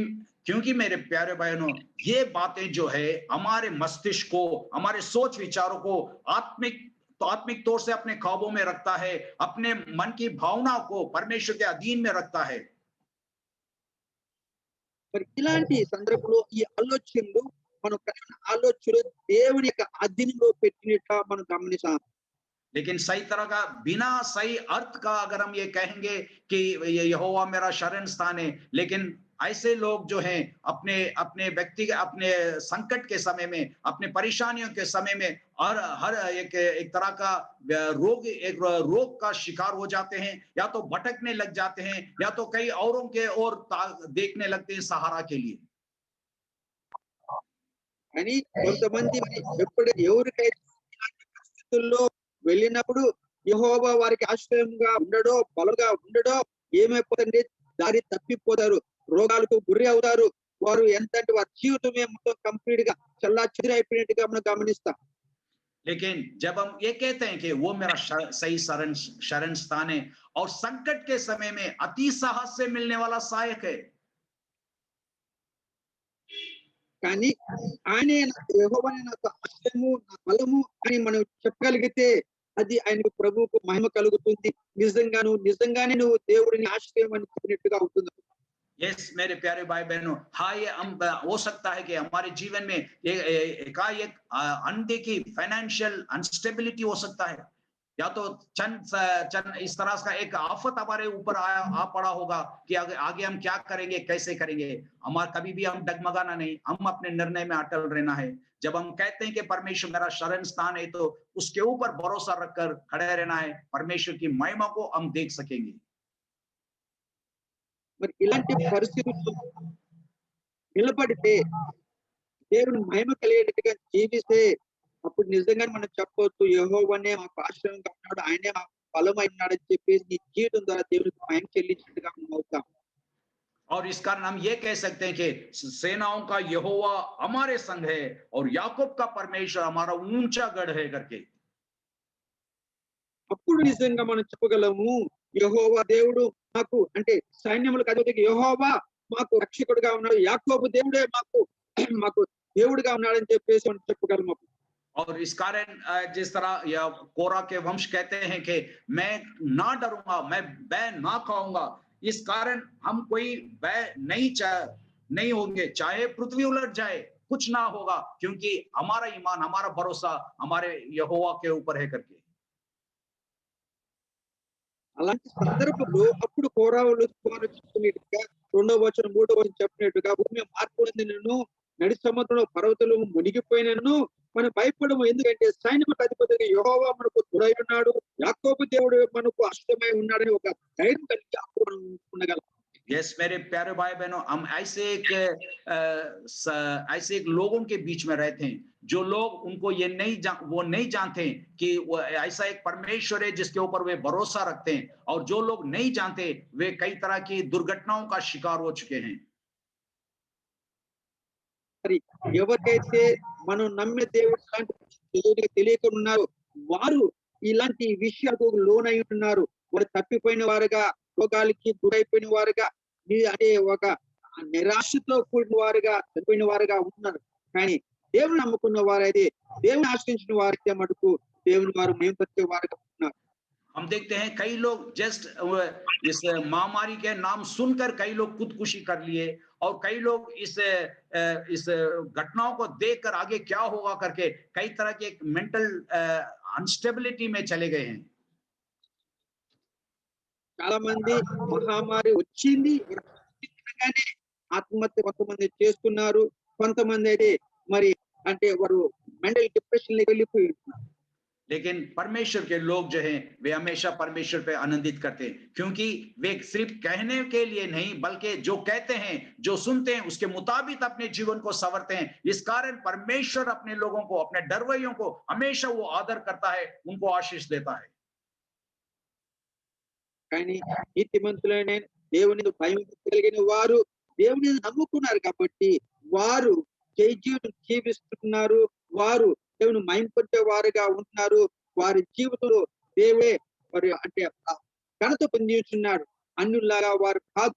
क्योंकि मेरे प्यारे बहनों, ये बातें जो है हमारे मस्तिष्क को, हमारे सोच विचारों को आत्मिक तौर से अपने काबू में रखता है, अपने मन की भावना को परमेश्वर के अधीन में रखता है। మరి ఇలాంటి సందర్భంలో ఈ ఆలోచనలు మనం కలిగిన ఆలోచనలు దేవుని యొక్క అధీనంలో పెట్టినట్టు మనం గమనిస్తాం. लेकिन सही तरह का बिना सही अर्थ का अगर हम ये कहेंगे कि ये यहोवा मेरा शरण स्थान है, लेकिन ऐसे लोग जो हैं अपने अपने व्यक्ति अपने संकट के समय में, अपने परेशानियों के समय में हर हर एक तरह का एक रोग का शिकार हो जाते हैं, या तो भटकने लग जाते हैं, या तो कई औरों के ओर देखने लगते हैं सहारा के लिए। కానీ కొంతమంది ఎవరికైతే ఇలాంటి పరిస్థితుల్లో వెళ్ళినప్పుడు యెహోవా వారికి ఆశ్రయంగా ఉండడో, బలంగా ఉండడో ఏమైపోతుంది, దారి తప్పిపోతారు, రోగాలకు గురి అవుతారు. వారు ఎంతంటే వారి జీవితమే మొత్తం కంప్లీట్ గా చెల్లాచెదురైపోయినట్టుగా మనం గమనిస్తాం. लेकिन जब हम ये कहते हैं कि वो मेरा सही शरण स्थान है और संकट के समय में अति साहस से मिलने वाला सहायक है, కానీ ఆయనే నాకు యెహోవానే నాకు ఆశ్రయము, నా బలము అని మనం చెప్పగలిగితే అది ఆయనకు ప్రభువుకు మహిమ కలుగుతుంది. నిజంగానే నువ్వు దేవుడిని ఆశ్రయం అని చెప్పినట్టుగా అవుతుంది. यस मेरे प्यारे भाई बहनों, हाँ ये हम हो सकता है कि हमारे जीवन में एकाएक अनदेखी फाइनेंशियल अनस्टेबिलिटी हो सकता है, या तो चंद इस तरह का एक आफत हमारे ऊपर आ पड़ा होगा कि आगे हम क्या करेंगे, कैसे करेंगे। हमारा कभी भी हम डगमगाना नहीं, हम अपने निर्णय में अटल रहना है। जब हम कहते हैं कि परमेश्वर मेरा शरण स्थान है, तो उसके ऊपर भरोसा रखकर खड़े रहना है, परमेश्वर की महिमा को हम देख सकेंगे। మరి ఇలాంటి పరిస్థితుల్లో నిలబడితే దేవుని మహిమ కలిగేట్టుగా జీవిస్తే అప్పుడు నిజంగా మనం చెప్పొచ్చు, యెహోవానే మాకు ఆశ్రయంగా ఉన్నాడు, ఆయనే మాకు బలమై ఉన్నాడని చెప్పేసి నీ జీవితం ద్వారా దేవునికి మహిమ చెల్లించినట్టుగా మనం అవుతాం. और इस कारण हम ये कह सकते हैं कि सेनाओं का यहोवा हमारे संग है और याकूब का परमेश्वर हमारा ऊंचा गढ़ है करके। అప్పుడు నిజంగా మనం చెప్పగలము, యెహోవా దేవుడు మాకు అంటే సైన్యములకు అధిపతి యెహోవా మాకు రక్షకుడుగా ఉన్నాడు, యాకోబు దేవుడే మాకు మాకు దేవుడుగా ఉన్నాడని చెప్పేసి మనం చెప్పగలము. और इस कारण जिस तरह या कोरा के वंश कहते हैं कि मैं ना डरूंगा, मैं भय ना खाऊंगा, इस कारण हम कोई भय नहीं होंगे, चाहे पृथ्वी उलट जाए कुछ ना होगा, क्योंकि हमारा ईमान, हमारा भरोसा हमारे यहोवा के ऊपर है करके। అలాంటి సందర్భంలో అప్పుడు కోరావులు చెప్పినట్టుగా రెండవ వచనం మూడవ వచనం చెప్పినట్టుగా భూమి మార్పు పొందినను నడి సముద్రంలో పర్వతాలు మునిగిపోయినను మనం భయపడము, ఎందుకంటే సైన్యములకు అధిపతిగా యెహోవా మనకు తోడై ఉన్నాడు, యాకోబు దేవుడు మనకు ఆశ్రయమై ఉన్నాడని ఒక ధైర్యం కలిగి అప్పుడు మనం ఉండగలం. यस मेरे प्यारे भाई बहनों, हम ऐसे एक लोगों के बीच में रहते हैं जो लोग उनको वो नहीं जानते हैं कि वो ऐसा एक परमेश्वर है जिसके ऊपर वे भरोसा रखते हैं, और जो लोग नहीं जानते वे कई तरह की दुर्घटनाओं का शिकार हो चुके हैं। మరి ఎవరికైతే మనం నమ్మే దేవుడు లాంటి దేవుడికి తెలియకుండా ఉన్నారో వారు ఇలాంటి విషయాలకు లోనై ఉన్నారు. వారు తప్పిపోయిన వారుగా, రోగాలకి గురైపోయిన వారుగా, అంటే ఒక నిరాశతో కూడిన వారుగా, చనిపోయిన వారుగా ఉన్నారు. కానీ దేవుని నమ్ముకున్న వారైతే, దేవుని ఆశ్రయించిన వారైతే మటుకు దేవుని వారు మేంపరిచే వారుగా ఉన్నారు. हम देखते हैं कई लोग जस्ट इस महामारी के नाम सुनकर कई लोग खुदकुशी कर लिए, और कई लोग इस घटनाओं को देखकर आगे क्या होगा करके कई तरह के एक मेंटल अनस्टेबिलिटी में चले गए हैं। చాలా మంది మహమ్మారి వచ్చింది అనగానే ఆత్మహత్య కొంతమంది చేస్తున్నారు, కొంతమంది అయితే మరి అంటే వారు మెంటల్ డిప్రెషన్ లోకి వెళ్ళిపోయి ఉన్నారు. लेकिन परमेश्वर के लोग जो हैं वे हमेशा परमेश्वर पे आनंदित करते हैं, क्योंकि वे सिर्फ कहने के लिए नहीं बल्कि जो कहते हैं, जो सुनते हैं उसके मुताबिक अपने जीवन को संवरते हैं। इस कारण परमेश्वर अपने लोगों को, अपने डरवैयों को हमेशा वो आदर करता है, उनको आशीष देता है। కానీ నీతిమంతులైన దేవుని భయం కలిగిన వారు దేవుని నమ్ముకున్నారు కాబట్టి వారు జయ జీవితం జీవిస్తున్నారు, వారు దేవుని మహింపరిచే వారుగా ఉంటున్నారు. వారి జీవితంలో దేవుడే మరి అంటే ఘనత పొందిస్తున్నాడు, అన్యుల్లాగా వారు కాదు.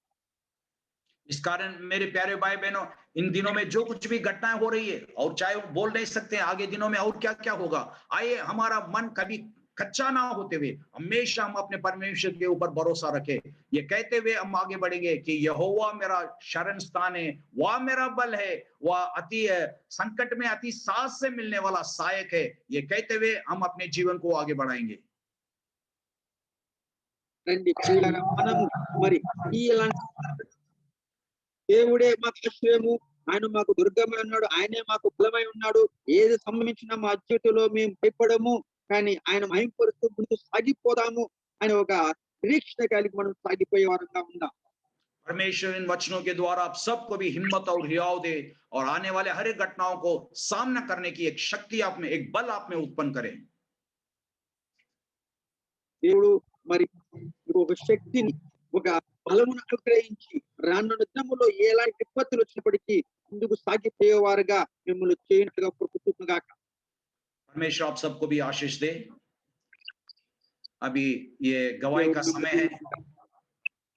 इस कारण मेरे प्यारे भाई बहनों, इन दिनों में जो कुछ भी घटनाएं हो रही है, और चाहे वो बोल नहीं सकते हैं आगे दिनों में और क्या क्या होगा, आइए हमारा मन कभी कच्चा ना होते हुए हमेशा हम अपने परमेश्वर के ऊपर भरोसा रखें, ये कहते हुए हम आगे बढ़ेंगे कि यहोवा मेरा शरण स्थान है, वह मेरा बल है, वह अति संकट में अति साथ से मिलने वाला सहायक है। ये कहते हुए हम अपने जीवन को आगे बढ़ाएंगे। రండి ప్రియులారా, మనము మరి ఇలాంటి దేవుడే మాకు ఆశ్రయము, ఆయన మాకు దుర్గమై ఉన్నాడు, ఆయనే మాకు బలమై ఉన్నాడు. ఏది సంభవించినా మా జీవితంలో మేము భయపడము, కానీ ఆయన మహింపరుస్తూ ముందు సాగిపోదాము అనే ఒక నిరీక్షణ కలిగి మనం సాగిపోయే వారంగా ఉందాం. परमेश्वर इन वचनों के द्वारा आप सबको भी हिम्मत और हियाव दे, और आने वाले हर एक घटनाओं को सामना करने की एक शक्ति आप में, एक बल आप में उत्पन्न करें। దేవుడు మరి ఒక శక్తిని, ఒక బలమును అనుగ్రహించి రానున్న దినములో ఎలాంటి విపత్తులు వచ్చినప్పటికీ ముందుకు సాగిపోయేవారుగా మిమ్మల్ని చేయనట్లుగా ప్రభుత్వంగా. परमेश्वर आप सबको भी आशीष दे। अभी ये गवाही का समय है,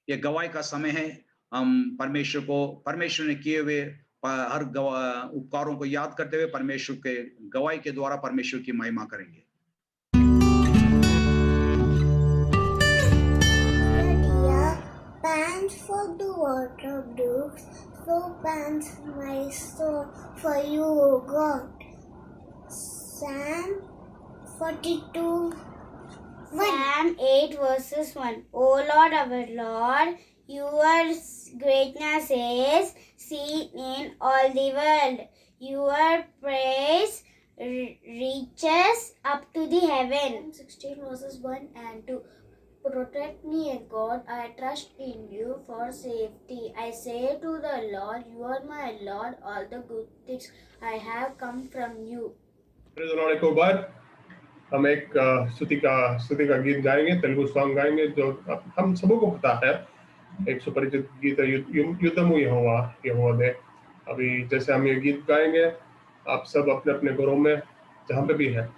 ये गवाही का समय है। हम परमेश्वर ने किए हुए हर उपकारों को याद करते हुए परमेश्वर के गवाही के द्वारा परमेश्वर की महिमा करेंगे। Pants for the water brooks, so pants my soul for you, O God. Psalm 42. Psalm 8 verses 1. O Lord our Lord, your greatness is seen in all the world. Your praise reaches up to the heaven. 16 verses 1 and 2. Protect me, God, I trust in you for safety. I say to the Lord, you are my Lord, all the good things I have come from you. एक बार हम एक स्तुति का गीत गाएंगे, Telugu song गाएंगे जो हम सबको पता है, एक सुपरिचित गीत है, युद्धमु यहोवा दे। अभी जैसे हम ये गीत गाएंगे, आप सब अपने अपने घरों में जहाँ पे भी है,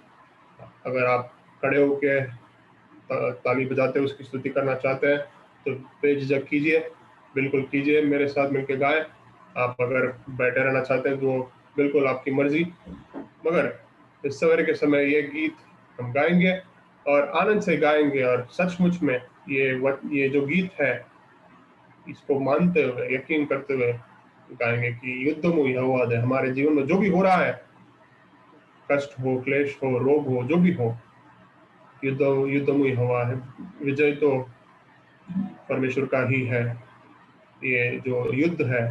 अगर आप खड़े होके ताली बजाते उसकी स्तुति करना चाहते हैं तो बेझिझक कीजिए, बिल्कुल कीजिए, मेरे साथ मिलके गाएं। आप अगर बैठे रहना चाहते हैं तो बिल्कुल आपकी मर्जी, मगर इस सवेरे के समय ये गीत हम गाएंगे और आनंद से गाएंगे, और सचमुच में ये जो गीत है इसको मानते हुए, यकीन करते हुए गाएंगे कि युद्धमु यहोवा दे। हमारे जीवन में जो भी हो रहा है, कष्ट हो, क्लेश हो, रोग हो, जो भी हो, युद्धमु यहोवा है। विजय तो परमेश्वर का ही है। ये जो युद्ध है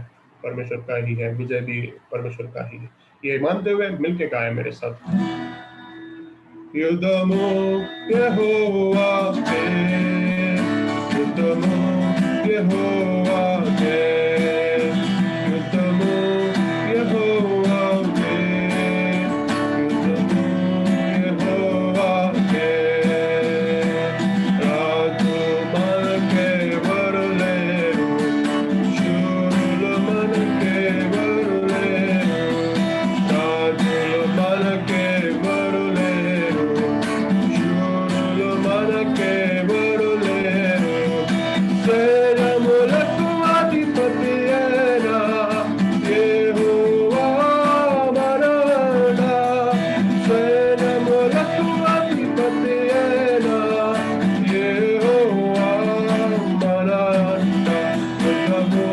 परमेश्वर का ही है, विजय भी परमेश्वर का ही है। ये मानते हुए मिलके गाए मेरे साथ। युद्धमो यहोवा के, युद्धमो यहोवा के, युद्धमो यहोवा के, युद्धमो यहोवा के। राजु मन के वरलेरु, शूर मन के वरलेरु, राजु मन के वरलेरु, शूर मन के वरलेरु। सेनामुలకు అధిపతియైన యెహోవా మనవడ, సేనాములకు అధిపతియైన యెహోవా మనవడ। యుద్ధము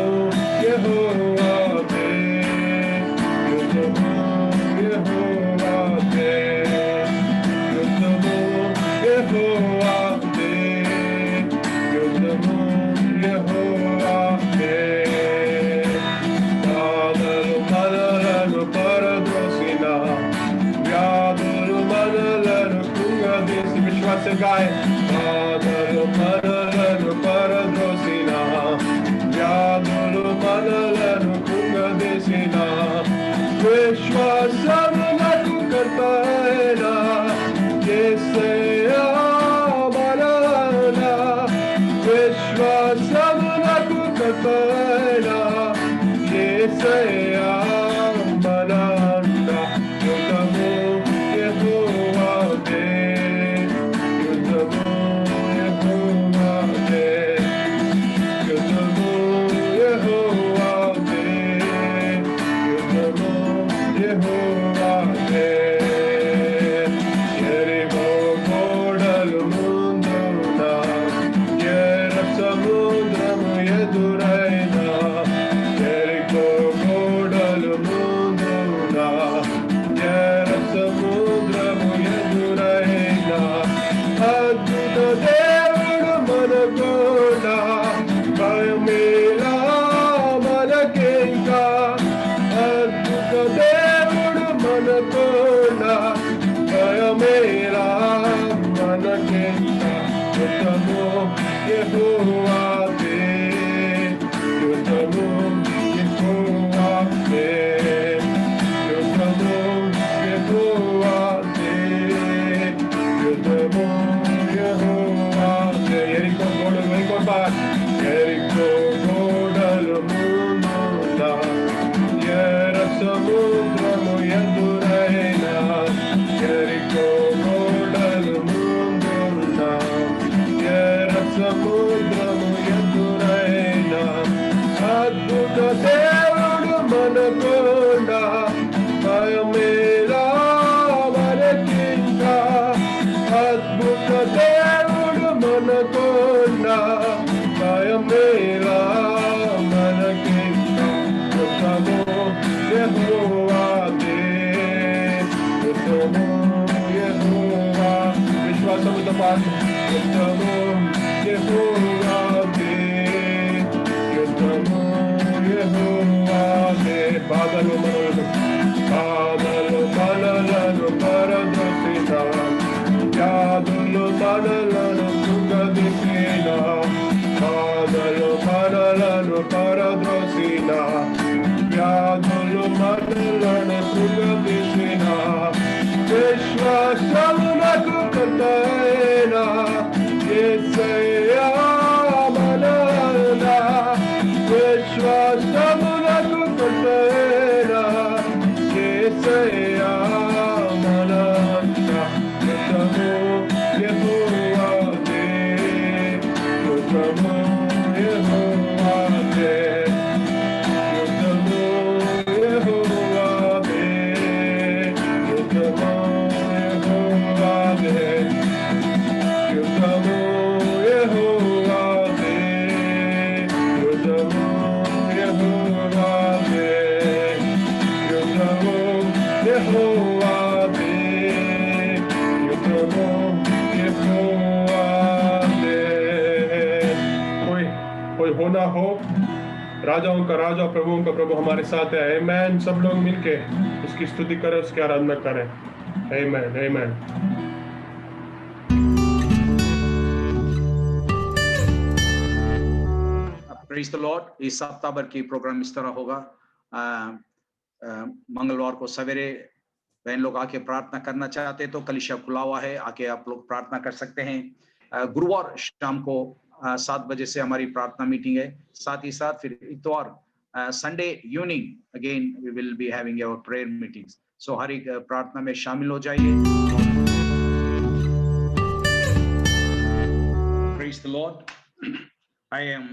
యెహోవాదే, యుద్ధము యెహోవాదే, యుద్ధము యెహోవాదే, యుద్ధము యెహోవాదే। బాధలు మనలను పరద్రోసిన, వ్యాధులు మనలను కృంగదీసి, విశ్వాసం గాయ। బాధలు మనలను పరద్రోసిన, వ్యాధులు మనలను కృంగదీసిన, విశ్వాసమునకు కర్తయైన యేసయ్యా మనవడ, విశ్వాసమునకు కర్తయైన యేసయ్యా మనవడ। యుద్ధము యెహోవాదే, యుద్ధము యెహోవాదే, యుద్ధము యెహోవాదే, యుద్ధము యెహోవాదే। యెరికో గోడలు ముందున, ఎర్ర సముద్రము ఎదురైన, యెరికో గోడలు ముందున, ఎర్ర సముద్రము ఎదురైన, అద్భుత దేవుడు మనకున్నా, భయమేలా మనకింకా, అద్భుత దేవుడు మనకున్నా, భయమేలా మనకింకా। యుద్ధము యెహోవాదే, యుద్ధము యెహోవాదే, యుద్ధము యెహోవాదే, యుద్ధము యెహోవాదే। యెరికో గోడలు వైకొట్టాలి, యెరికో గోడలు ముందున, ఎర్ర సముద్రము ఎదురైన, యెరికో గోడలు ముందున, ఎర్ర సముద్రము ఎదురైన, అద్భుత దేవుడు మనకున్నా, భయమేలా మనకింకా, అద్భుత దేవుడు మనకున్నా, భయమేలా మనకింకా। యుద్ధము యెహోవాదే, యుద్ధము యెహోవా, విశ్వాసముతో పాటు యుద్ధము యెహోవాదే, యుద్ధము యెహోవాదే। బాధలు మనలను పరద్రోసిన, వ్యాధులు మనలను కృంగదీసిన, బాధలు మనలను పరద్రోసిన, వ్యాధులు మనలను కృంగదీసిన, విశ్వాసమునకు కర్తయైన యేసయ్యా మనవడ, విశ్వాసమునకు కర్తయైన యేసయ్యా మనవడ। యుద్ధము యెహోవాదే, యుద్ధము యెహోవాదే, యుద్ధము యెహోవాదే, యుద్ధము యెహోవాదే, యుద్ధము యెహోవాదే, యుద్ధము యెహోవాదే, యుద్ధము యెహోవాదే, యుద్ధము यहोवा दे। कोई हो ना हो, राजाओं का राजा, प्रभुओं का प्रभु हमारे साथ है। आमेन। सब लोग मिलके उसकी स्तुति करें, उसकी आराधना करें। Amen, amen. Praise the lord. इस सप्ताह भर की प्रोग्राम इस तरह होगा। मंगलवार को सवेरे बहन लोग आके प्रार्थना करना चाहते हैं तो कलीसिया खुला हुआ है, आके आप लोग प्रार्थना कर सकते हैं। गुरुवार शाम को 7 बजे से हमारी प्रार्थना मीटिंग है। साथ ही साथ फिर इतवार Sunday evening again we will be having our prayer meetings. So हर एक प्रार्थना में शामिल हो जाइए। Praise the lord. I am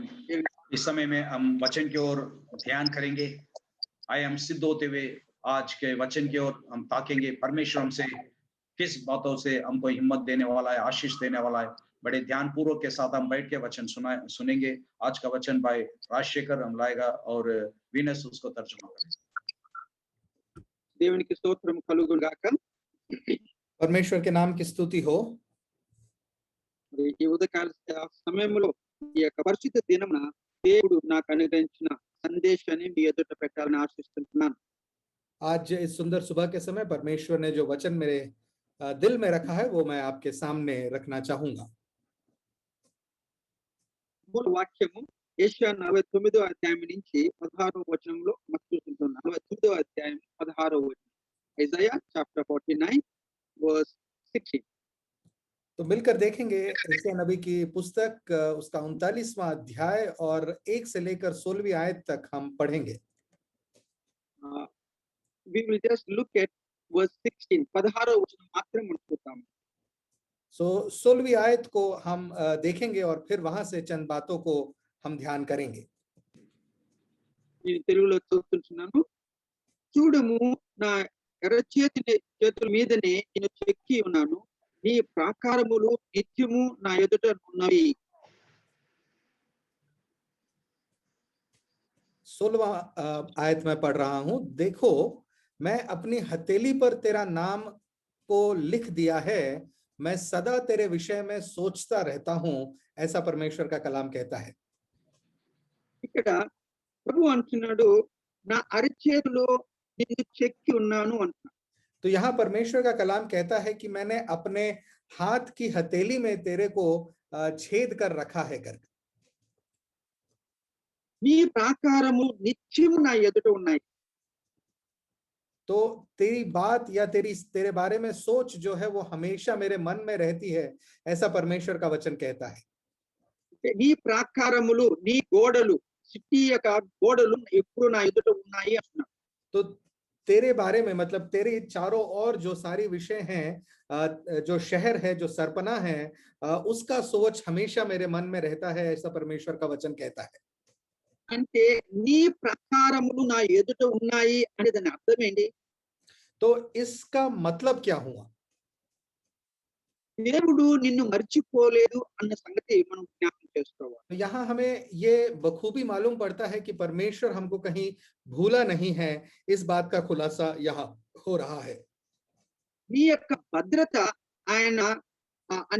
इस समय में हम वचन की ओर ध्यान करेंगे। आइए हम सिद्ध होते हुए आज के वचन की ओर हम ताकेंगे। परमेश्वर हमसे किस बातों से हमको हिम्मत देने वाला है, आशीष देने वाला है। बड़े ध्यान पूर्वक के साथ हम बैठ के वचन सुनेंगे। आज का वचन भाई राजशेखर हम लाएगा और वीनस उसको तर्जुमा करेगा। దేవునికి స్తోత్రం కలుగును గాక। परमेश्वर के नाम की स्तुति हो। మరి ఈ ఉదయకాల సమయంలో ఈ యొక్క పరిశుద్ధ దినమున దేవుడు నాకు అనుగ్రహించిన సందేశాన్ని మీ ఎదుట పెట్టాలని ఆశిస్తున్నాను। आज इस सुंदर सुबह के समय परमेश्वर ने जो वचन मेरे दिल में रखा है वो मैं आपके सामने रखना चाहूंगा। మూల వాక్యము యెషయా 49వ అధ్యాయం నుంచి 16వ వచనంలో మనం చూస్తున్నాం। 49వ అధ్యాయం 16వ వచనం। Isaiah chapter 49 verse 16। तो मिलकर देखेंगे यशायाह नबी की पुस्तक उसका 39वां अध्याय और 1 से लेकर 16वीं आयत तक हम पढ़ेंगे। We will just look at verse 16। 16వ వచనం మాత్రం మనం చూద్దాం। सो 16वीं आयत को हम देखेंगे और फिर वहां से चंद बातों को हम ध्यान करेंगे। నేను తెలుగులో చదువుతున్నాను। చూడుము నా చేతుల మీదనే నేను చెక్కి ఉన్నాను, నీ ప్రాకారములు నిత్యము నా ఎదుట ఉన్నవి। 16वां आयत में पढ़ रहा हूं। देखो मैं अपनी हथेली पर तेरा नाम को लिख दिया है, मैं सदा तेरे विषय में सोचता रहता हूं, ऐसा परमेश्वर का कलाम कहता है। ఇక్కడ ప్రభు అంటున్నాడు నా అరచేతిలో నిన్ను చెక్కి ఉన్నాను అంటున్నాడు। तो यहाँ परमेश्वर का कलाम कहता है कि मैंने अपने हाथ की हथेली में तेरे को छेद कर रखा है कर। నీ ప్రాకారము నిత్యము నా ఎదుట ఉన్నాయి। तो तेरी बात या तेरे बारे में सोच जो है वो हमेशा मेरे मन में रहती है, ऐसा परमेश्वर का वचन कहता है। నీ ప్రాకారములు నీ గోడలు సిటీ యొక్క గోడలు ఎప్పుడు నా ఎదుట ఉన్నాయి అంటున్నాడు। तो तेरे बारे में मतलब तेरे चारों ओर जो सारी विषय हैं, जो शहर है, जो सरपना है, उसका सोच हमेशा मेरे मन में रहता है, ऐसा परमेश्वर का वचन कहता है। అంటే నీ ప్రకారములు నా ఎదుట ఉన్నాయి అనే దాని అర్థం ఏంటి? तो इसका मतलब क्या हुआ? దేవుడు నిన్ను మర్చిపోలేదు అన్న సంగతి మనం జ్ఞాపకం చేసుకోవాలి। तो यहाँ हमें ये बखूबी मालूम पड़ता है कि परमेश्वर हमको कहीं भूला नहीं है, इस बात का खुलासा यहाँ हो रहा है। నీ యొక్క భద్రత ఆయన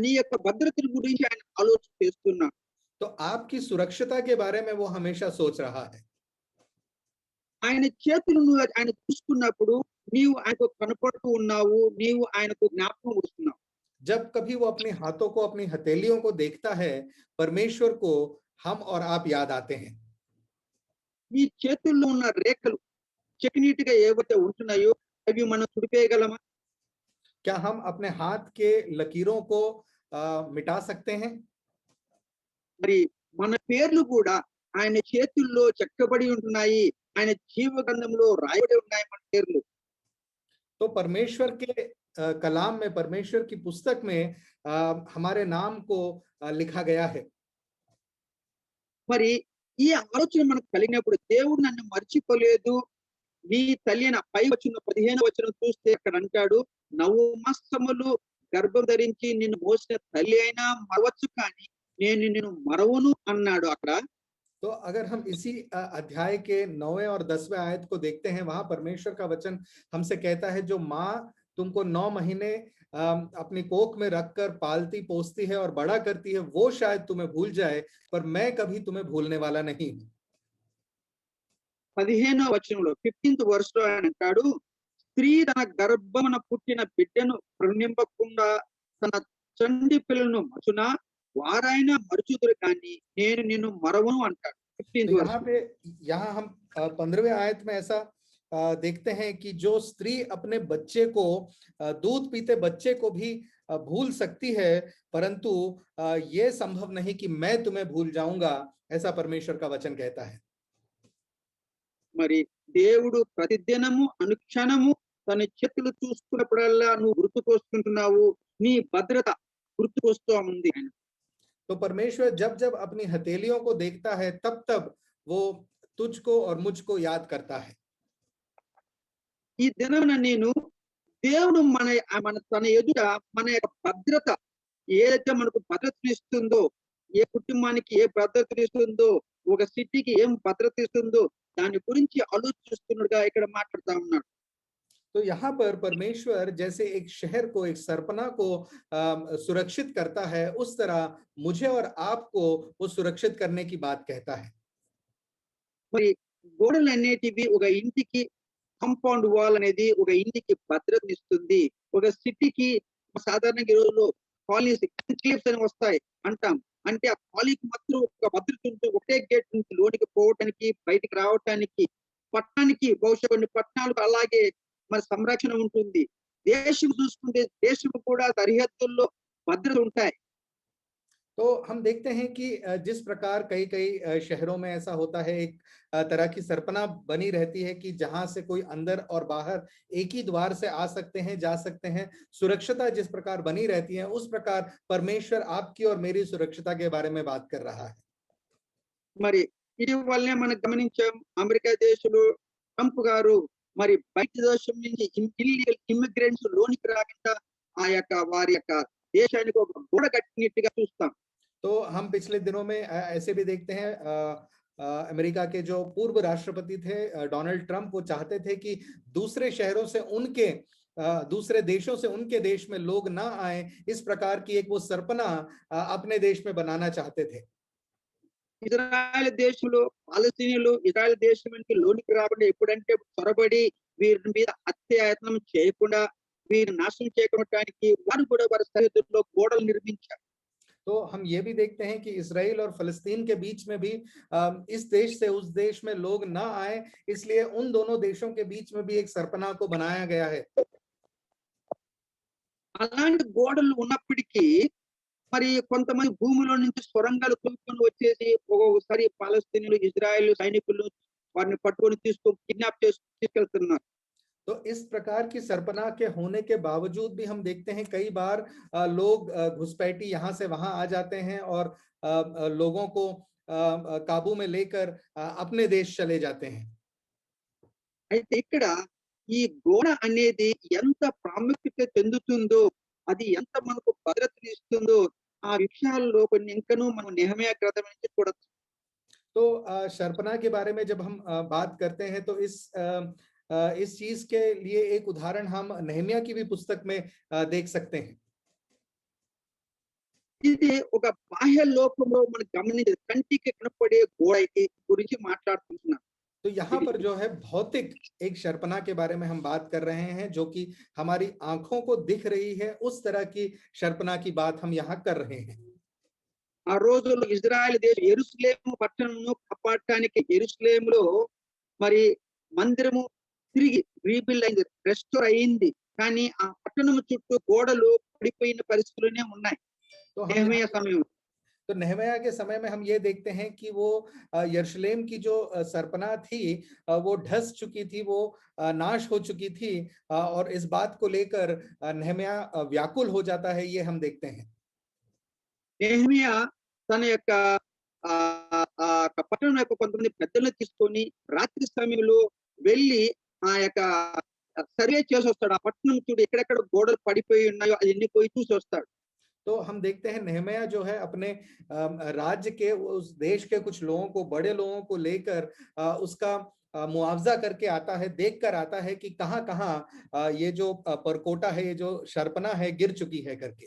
నీ యొక్క భద్రతల గురించి ఆయన ఆలోచన చేస్తున్నాడు। तो आपकी सुरक्षिता के बारे में वो हमेशा सोच रहा है। ఆయన చేతులను ఆయన చూసుకున్నప్పుడు నీవు ఆయనకు కనపడుతూ ఉన్నావు, నీవు ఆయనకు జ్ఞాపకం వస్తున్నావు। जब कभी वो अपने हाथों को, अपनी हथेलियों को देखता है, परमेश्वर को हम और आप याद आते हैं। నీ చేతుల్లో ఉన్న రేఖలు చెక్కినీటిగా ఏవైతే ఉంటున్నాయో అవి మనం తుడిపేయగలమా? क्या हम अपने हाथ के लकीरों को मिटा सकते हैं? మరి మన పేర్లు కూడా ఆయన చేతుల్లో చెక్కబడి ఉంటున్నాయి, ఆయన జీవ గ్రంథంలో రాయబడి ఉన్నాయి మన పేర్లు। तो परमेश्वर के कलाम में, परमेश्वर की पुस्तक में हमारे नाम को लिखा गया है। మరి ఈ ఆలోచన మనకు కలిగినప్పుడు దేవుడు నన్ను మర్చిపోలేదు, నీ తల్లి అయిన పై వచ్చిన 15వ వచనం చూస్తే అక్కడ అంటాడు, నవమాసములు గర్భం ధరించి నిన్ను మోసిన తల్లి అయినా మరవచ్చు కానీ నేను నిన్ను మరవను అన్నాడు అక్కడ। तो अगर हम इसी अध्याय के 9वें और 10वें आयत को देखते हैं, वहां परमेश्वर का वचन हमसे कहता है, जो माँ तुमको 9 महीने अपनी कोख में रखकर पालती पोसती है और बड़ा करती है, वो शायद तुम्हें भूल जाए, पर मैं कभी तुम्हें भूलने वाला नहीं हूं। 15వ వచనంలో 15th verse లో ఆయన అంటాడు, స్త్రీ తన గర్భమున పుట్టిన బిడ్డను కరుణింపకుండా తన చంటి పిల్లలను మరుచునా వారైనా మరుచుదురు కానీ నేను నిన్ను మరవను అంటాడు. 15th तो verse. यहाँ हम 15वें आयत में ऐसा देखते हैं कि जो स्त्री अपने बच्चे को दूध पीते बच्चे को भी भूल सकती है, परंतु ये संभव नहीं कि मैं तुम्हें भूल जाऊंगा, ऐसा परमेश्वर का वचन कहता है। మరి దేవుడు ప్రతిదినము అనుక్షణము తన చేతులు చూసుకున్నప్పుడల్లా నువ్వు గుర్తుకొస్తుంటున్నావు, నీ భద్రత గుర్తుకొస్తూ ఉంది ఆయన. तो परमेश्वर जब जब अपनी हथेलियों को देखता है तब तब वो तुझको और मुझको याद करता है। ఈ దినమున నేను దేవుడు మన తన ఎదుట మన యొక్క భద్రత ఏదైతే మనకు భద్రతనిస్తుందో, ఏ కుటుంబానికి ఏ భద్రతనిస్తుందో, ఒక సిటీకి ఏం భద్రత ఇస్తుందో దాని గురించి ఆలోచిస్తున్నట్టుగా ఇక్కడ మాట్లాడుతా ఉన్నాడు. तो यहाँ पर परमेश्वर जैसे एक शहर को, एक सरपना को सुरक्षित करता है, उस तरह मुझे और आपको वो सुरक्षित करने की बात कहता है। మరి గోడలు అనేటివి ఒక ఇంటికి, కాంపౌండ్ వాల్ అనేది ఒక ఇంటికి భద్రతనిస్తుంది. ఒక సిటీకి సాధారణంగా ఈ రోజుల్లో కాలనీస్ ఎన్క్లేవ్స్ అని వస్తాయి అంటాం. అంటే ఆ కాలనీకి మాత్రం ఒక భద్రత ఉంటుంది. ఒకటే గేట్ నుంచి లోనికి పోవటానికి, బయటికి రావటానికి. పట్టణానికి బహుశా కొన్ని పట్టణాలకు అలాగే మరి సంరక్షణ ఉంటుంది. దేశం చూసుకుంటే దేశం కూడా సరిహద్దుల్లో భద్రత ఉంటాయి. तो हम देखते हैं कि जिस प्रकार कई कई शहरों में ऐसा होता है, एक तरह की सरपना बनी रहती है कि जहां से कोई अंदर और बाहर एक ही द्वार से आ सकते हैं, जा सकते हैं, सुरक्षिता जिस प्रकार बनी रहती है, उस प्रकार परमेश्वर आपकी और मेरी सुरक्षिता के बारे में बात कर रहा है। మరి ఇటీవలనే మనం గమనించాం, అమెరికా దేశంలో ట్రంప్ గారు మరి బయట దేశం నుంచి ఇల్లీగల్ ఇమిగ్రెంట్స్ లోనికి రాకుండా ఆ యొక్క వారి యొక్క దేశానికి ఒక గోడ కట్టినట్టుగా చూస్తాం. तो हम पिछले दिनों में ऐसे भी देखते हैं, अमेरिका के जो पूर्व राष्ट्रपति थे डोनाल्ड ट्रंप, वो चाहते थे कि दूसरे शहरों से उनके दूसरे देशों से उनके देश में लोग ना आए, इस प्रकार की एक वो सरपना अपने देश में बनाना चाहते थे। ఇజ్రాయెల్ దేశంలో పాలస్తీనియన్లు ఇజ్రాయెల్ దేశానికి లోనికి రాకుండా ఎప్పుడంటే చొరబడి వీరి మీద హత్యాయత్నం చేయకుండా, వీరిని నాశనం చేయడానికి వారు కూడా వారి సరిహద్దుల్లో గోడలు నిర్మించారు. तो हम ये भी देखते हैं कि इस्राएल और फलस्तीन के बीच में भी इस देश से उस देश में लोग ना आए, इसलिए उन दोनों देशों के बीच में भी एक सरपना को बनाया गया है। అలాంటి గోడలు ఉన్నప్పటికీ మరి కొంతమంది భూమిలో నుంచి సొరంగాలు తవ్వుకొని వచ్చేసి ఒక్కొక్కసారి పాలస్తీనియన్లు, ఇజ్రాయెల్ సైనికులు వారిని పట్టుకొని కిడ్నాప్ చేసి తీసుకెళ్తున్నారు. तो इस प्रकार की सरपना के होने के बावजूद भी हम देखते हैं कई बार लोग घुसपैठी यहाँ से वहां आ जाते हैं और लोगों को काबू में लेकर अपने देश चले जाते हैं। అయితే ఇక్కడ ఈ గోడ అనేది ఎంత ప్రాముఖ్యత చెందుతుందో, అది ఎంత మనకు భద్రతనిస్తుందో ఆ విషయాల్లో కొన్ని ఇంకనూ మనం నెహెమ్యా గ్రంథం నుంచి చూడొచ్చు. तो शर्पना के बारे में जब हम बात करते हैं तो इस चीज के लिए एक उदाहरण हम नेहमिया की भी पुस्तक में देख सकते हैं। ఇది ఒక బాహ్య లోకంలో మనం గమనించే కంటికి కనపడే గోడ గురించి మాట్లాడుకుంటున్నాం. तो यहाँ पर जो है भौतिक एक शर्पना के बारे में हम बात कर रहे हैं, जो कि हमारी आंखों को दिख रही है, उस तरह की शर्पना की बात हम यहाँ कर रहे हैं। ఆ రోజుల్లో ఇజ్రాయెల్ దేశం యెరూషలేము పట్టణమును కాపాడటానికి యెరూషలేములో మరి మందిరము తిరిగి రీబిల్డ్ అయింది, రెస్టోర్ అయింది. కానీ ఆ పట్టణం చుట్టూ గోడలు పడిపోయిన పరిస్థితుల్లోనే ఉన్నాయి నెహెమ్యా సమయంలో. तो नेहमिया के समय में हम ये देखते हैं कि वो यरूशलेम की जो सरपना थी वो ढस चुकी थी, वो नाश हो चुकी थी, और इस बात को लेकर नेहमिया व्याकुल हो जाता है, ये हम देखते हैं। నెహెమ్యా తన యొక్క పట్టణం యొక్క కొంతమంది పెద్దలను తీసుకొని రాత్రి సమయంలో వెళ్ళి ఆ యొక్క సర్వే చేసి వస్తాడు. ఆ పట్టణం చూడు ఎక్కడెక్కడ గోడలు పడిపోయి ఉన్నాయో అది ఎన్ని పోయి చూసి వస్తాడు. तो हम देखते हैं नेहमिया जो है अपने राज्य के उस देश के कुछ लोगों को, बड़े लोगों को लेकर उसका मुआवजा करके आता है, देख कर आता है कि कहाँ कहाँ ये जो परकोटा है, ये जो शर्पना है गिर चुकी है करके।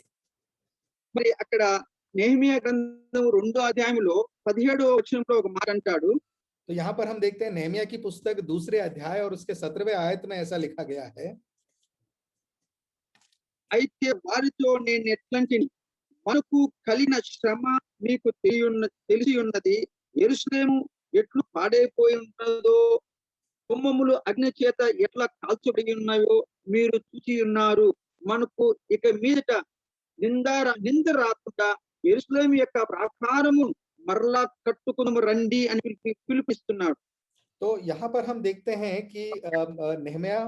మరి అక్కడ నెహెమ్యా గ్రంథం 2వ అధ్యాయంలో 17వ వచనంలో ఒక మాట అంటాడు, तो यहाँ पर हम देखते हैं नेहमिया की पुस्तक 2 अध्याय और उसके 17वें आयत में ऐसा लिखा गया है, అయితే వారితో నేను ఎట్లంటిని మనకు కలిగిన శ్రమ మీకు తెలిసి ఉన్నది. యెరూషలేము ఎట్లు పాడైపోయి ఉన్నదో, గుమ్మములు అగ్ని చేత ఎట్లా కాల్చబడి ఉన్నాయో మీరు చూసి ఉన్నారు. మనకు ఇక మీదట నింద రాకుండా యెరూషలేము యొక్క ప్రాకారము మరలా కట్టుకుని రండి అని పిలిపిస్తున్నాడు. तो यहाँ पर हम देखते हैं कि नेहमिया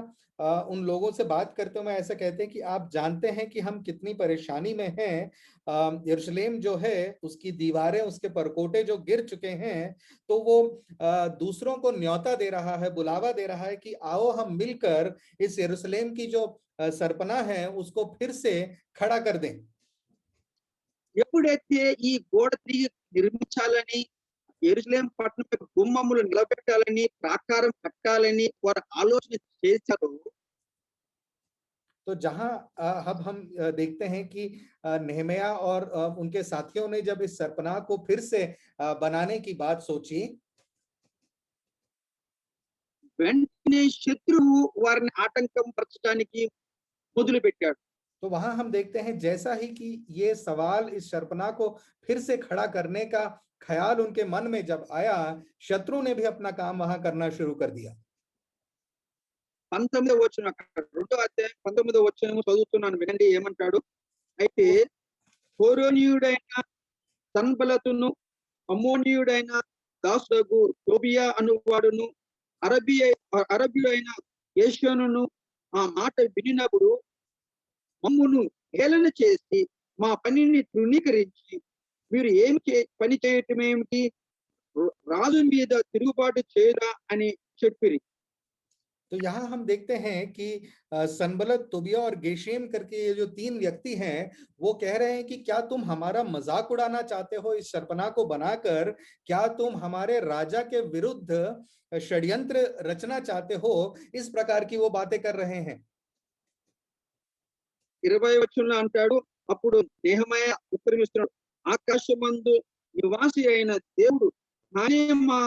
उन लोगों से बात करते हुए ऐसा कहते हैं कि आप जानते हैं कि हम कितनी परेशानी में हैं। यरूशलेम जो है उसकी दीवारें, उसके परकोटे जो गिर चुके हैं, तो वो दूसरों को न्योता दे रहा है, बुलावा दे रहा है कि आओ हम मिलकर इस यरूशलेम की जो सरपना है उसको फिर से खड़ा कर दें। ఎప్పుడైతే ఈ గోడ తిరిగి నిర్మించాలని, యెరూషలేం పట్టణం గుమ్మములు నిలబెట్టాలని, ప్రాకారం కట్టాలని వారు ఆలోచన చేశారు, तो जहां अब हम देखते हैं कि नेहमिया और उनके साथियों ने जब इस सरपनाह को फिर से बनाने की बात सोची, వెంటనే శత్రువు వారిని ఆటంకం పరచడానికి మొదలుపెట్టాడు. तो वहां हम देखते हैं जैसा ही कि ये सवाल इस सरपनाह को फिर से खड़ा करने का ख्याल उनके मन में जब आया, शत्रु ने भी अपना काम वहां करना शुरू कर दिया। 19వ వచనం, అక్కడ 2వ అధ్యాయం 19వ వచనం చదువుతున్నాను, వినండి ఏమంటాడు. అయితే హోరోనీయుడైన సన్బలతును, అమ్మోనీయుడైన దాసుడగు టోబియా అనువాడును, అరబీయుడైన యేషోనును ఆ మాట వినినప్పుడు మమ్మును హేళన చేసి మా పనిని తృణీకరించి మీరు పని చేయటమేమిటి, రాజు మీద తిరుగుబాటు చేయరా అని చెప్పిరి. तो यहाँ हम देखते हैं कि सनबलत, तोबिया और गेशेम करके ये जो 3 व्यक्ति हैं, वो कह रहे हैं कि क्या तुम हमारा मजाक उड़ाना चाहते हो इस सरपना को बनाकर? क्या तुम हमारे राजा के विरुद्ध षड्यंत्र रचना चाहते हो? इस प्रकार की वो बातें कर रहे हैं। 20వ వచనంలో అంటాడు, అప్పుడు నెహెమయా ఉత్తరమిస్తున్నాడు, ఆకాశమందు నివాసి అయిన దేవుడు తానే మా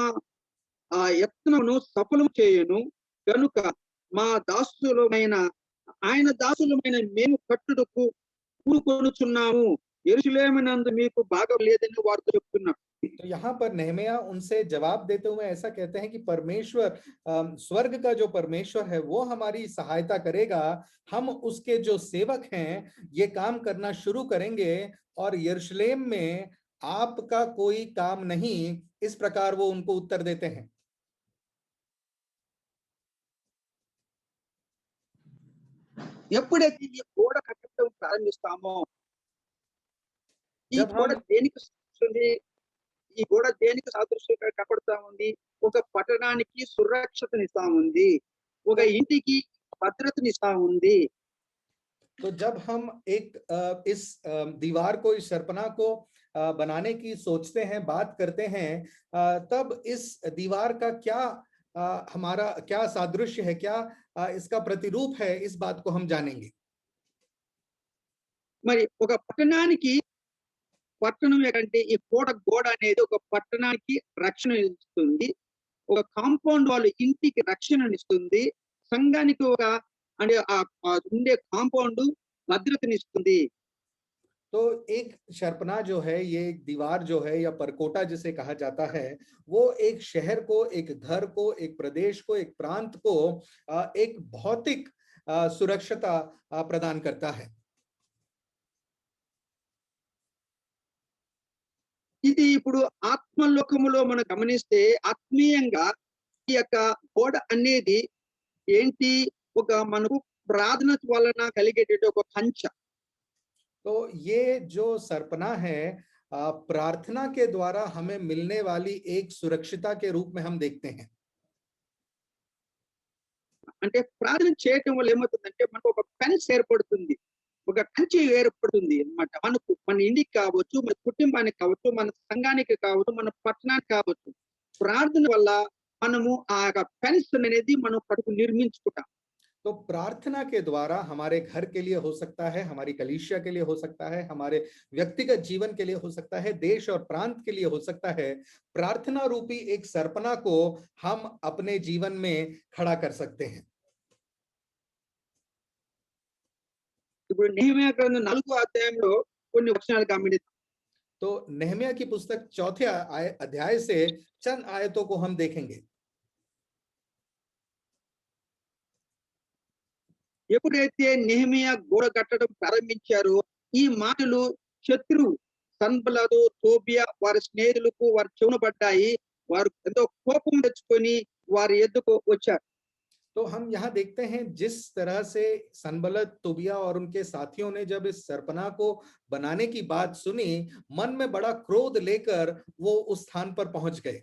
ఆ యత్నమును సఫలం చేయను కనుక మా ఆయన దాసులమైన మేము కట్టుటకు కూరుకొనుచున్నాము, యెరూషలేమునందు మీకు భాగం లేదని వారితో చెప్తున్నాడు. तो यहाँ पर नेहमिया उनसे जवाब देते हुए ऐसा कहते हैं कि परमेश्वर, स्वर्ग का जो परमेश्वर है वो हमारी सहायता करेगा, हम उसके जो सेवक हैं ये काम करना शुरू करेंगे और यरूशलेम में आपका कोई काम नहीं। इस प्रकार वो उनको उत्तर देते हैं। ఎప్పుడైతే ఈ గోడ కట్టడం ప్రారంభిస్తామో, ఈ గోడ దేనికి వస్తుంది, ఈ గోడ దేనికి సాదృశ్యంగా కనపడతా ఉంది, ఒక పట్టణానికి సురక్షతనిస్తా ఉంది, ఒక ఇంటికి భద్రతనిస్తా ఉంది. तो जब हम एक इस दीवार को, इस सरपना को बनाने की सोचते हैं, बात करते हैं, तब इस दीवार का क्या हमारा क्या सादृश्य है, क्या इसका प्रतिरूप है, इस बात को हम जानेंगे। మరి ఒక పట్టణానికి, పట్టణం ఏంటంటే ఈ గోడ అనేది ఒక పట్టణానికి రక్షణ ఇస్తుంది, ఒక కాంపౌండ్ వాళ్ళు ఇంటికి రక్షణనిస్తుంది, సంఘానికి ఒక అంటే ఉండే కాంపౌండ్ భద్రతనిస్తుంది. तो एक शर्पना जो है, ये एक दीवार जो है या परकोटा जिसे कहा जाता है, वो एक शहर को, एक घर को, एक प्रदेश को, एक प्रांत को एक भौतिक सुरक्षता प्रदान करता है। ఇది ఇప్పుడు ఆత్మలోకములో మనం గమనిస్తే ఆత్మీయంగా ఈ యొక్క గోడ అనేది ఏంటి, ఒక మనకు ప్రార్థన వలన కలిగేట ఒక కంచె. तो ये जो सरपना है प्रार्थना के द्वारा हमें मिलने वाली एक सुरक्षिता के रूप में हम देखते हैं। అంటే ప్రార్థన చేయటం వల్ల ఏమవుతుందంటే మనకు ఒక ఫెన్స్ ఏర్పడుతుంది, ఒక కంచె ఏర్పడుతుంది అన్నమాట. మనకు మన ఇంటికి కావచ్చు, మన కుటుంబానికి కావచ్చు, మన సంఘానికి కావచ్చు, మన పట్టణానికి కావచ్చు, ప్రార్థన వల్ల మనము ఆ యొక్క ఫెన్స్ అనేది మనం కడుపు నిర్మించుకుంటాం. तो प्रार्थना के द्वारा हमारे घर के लिए हो सकता है, हमारी कलीसिया के लिए हो सकता है, हमारे व्यक्तिगत जीवन के लिए हो सकता है, देश और प्रांत के लिए हो सकता है। प्रार्थना रूपी एक सरपना को हम अपने जीवन में खड़ा कर सकते हैं। ఇప్పుడు నెహెమియా గ్రంథం 4వ అధ్యాయంలో కొన్ని వచనాలు గమనిద్దాం. तो नेहमिया की पुस्तक चौथे अध्याय से चंद आयतों को हम देखेंगे। ఎప్పుడైతే నెహెమియా గోడ కట్టడం ప్రారంభించారో ఈ మాటలు శత్రువు సన్బలదు తోబియా వారి స్నేహితులకు వారి చెవున పడ్డాయి. వారు ఎంతో కోపం తెచ్చుకొని వారి ఎద్దుకు వచ్చారు. तो हम यहाँ देखते हैं जिस तरह से सनबलत तोबिया और उनके साथियों ने जब इस सरपना को बनाने की बात सुनी, मन में बड़ा क्रोध लेकर वो उस स्थान पर पहुंच गए।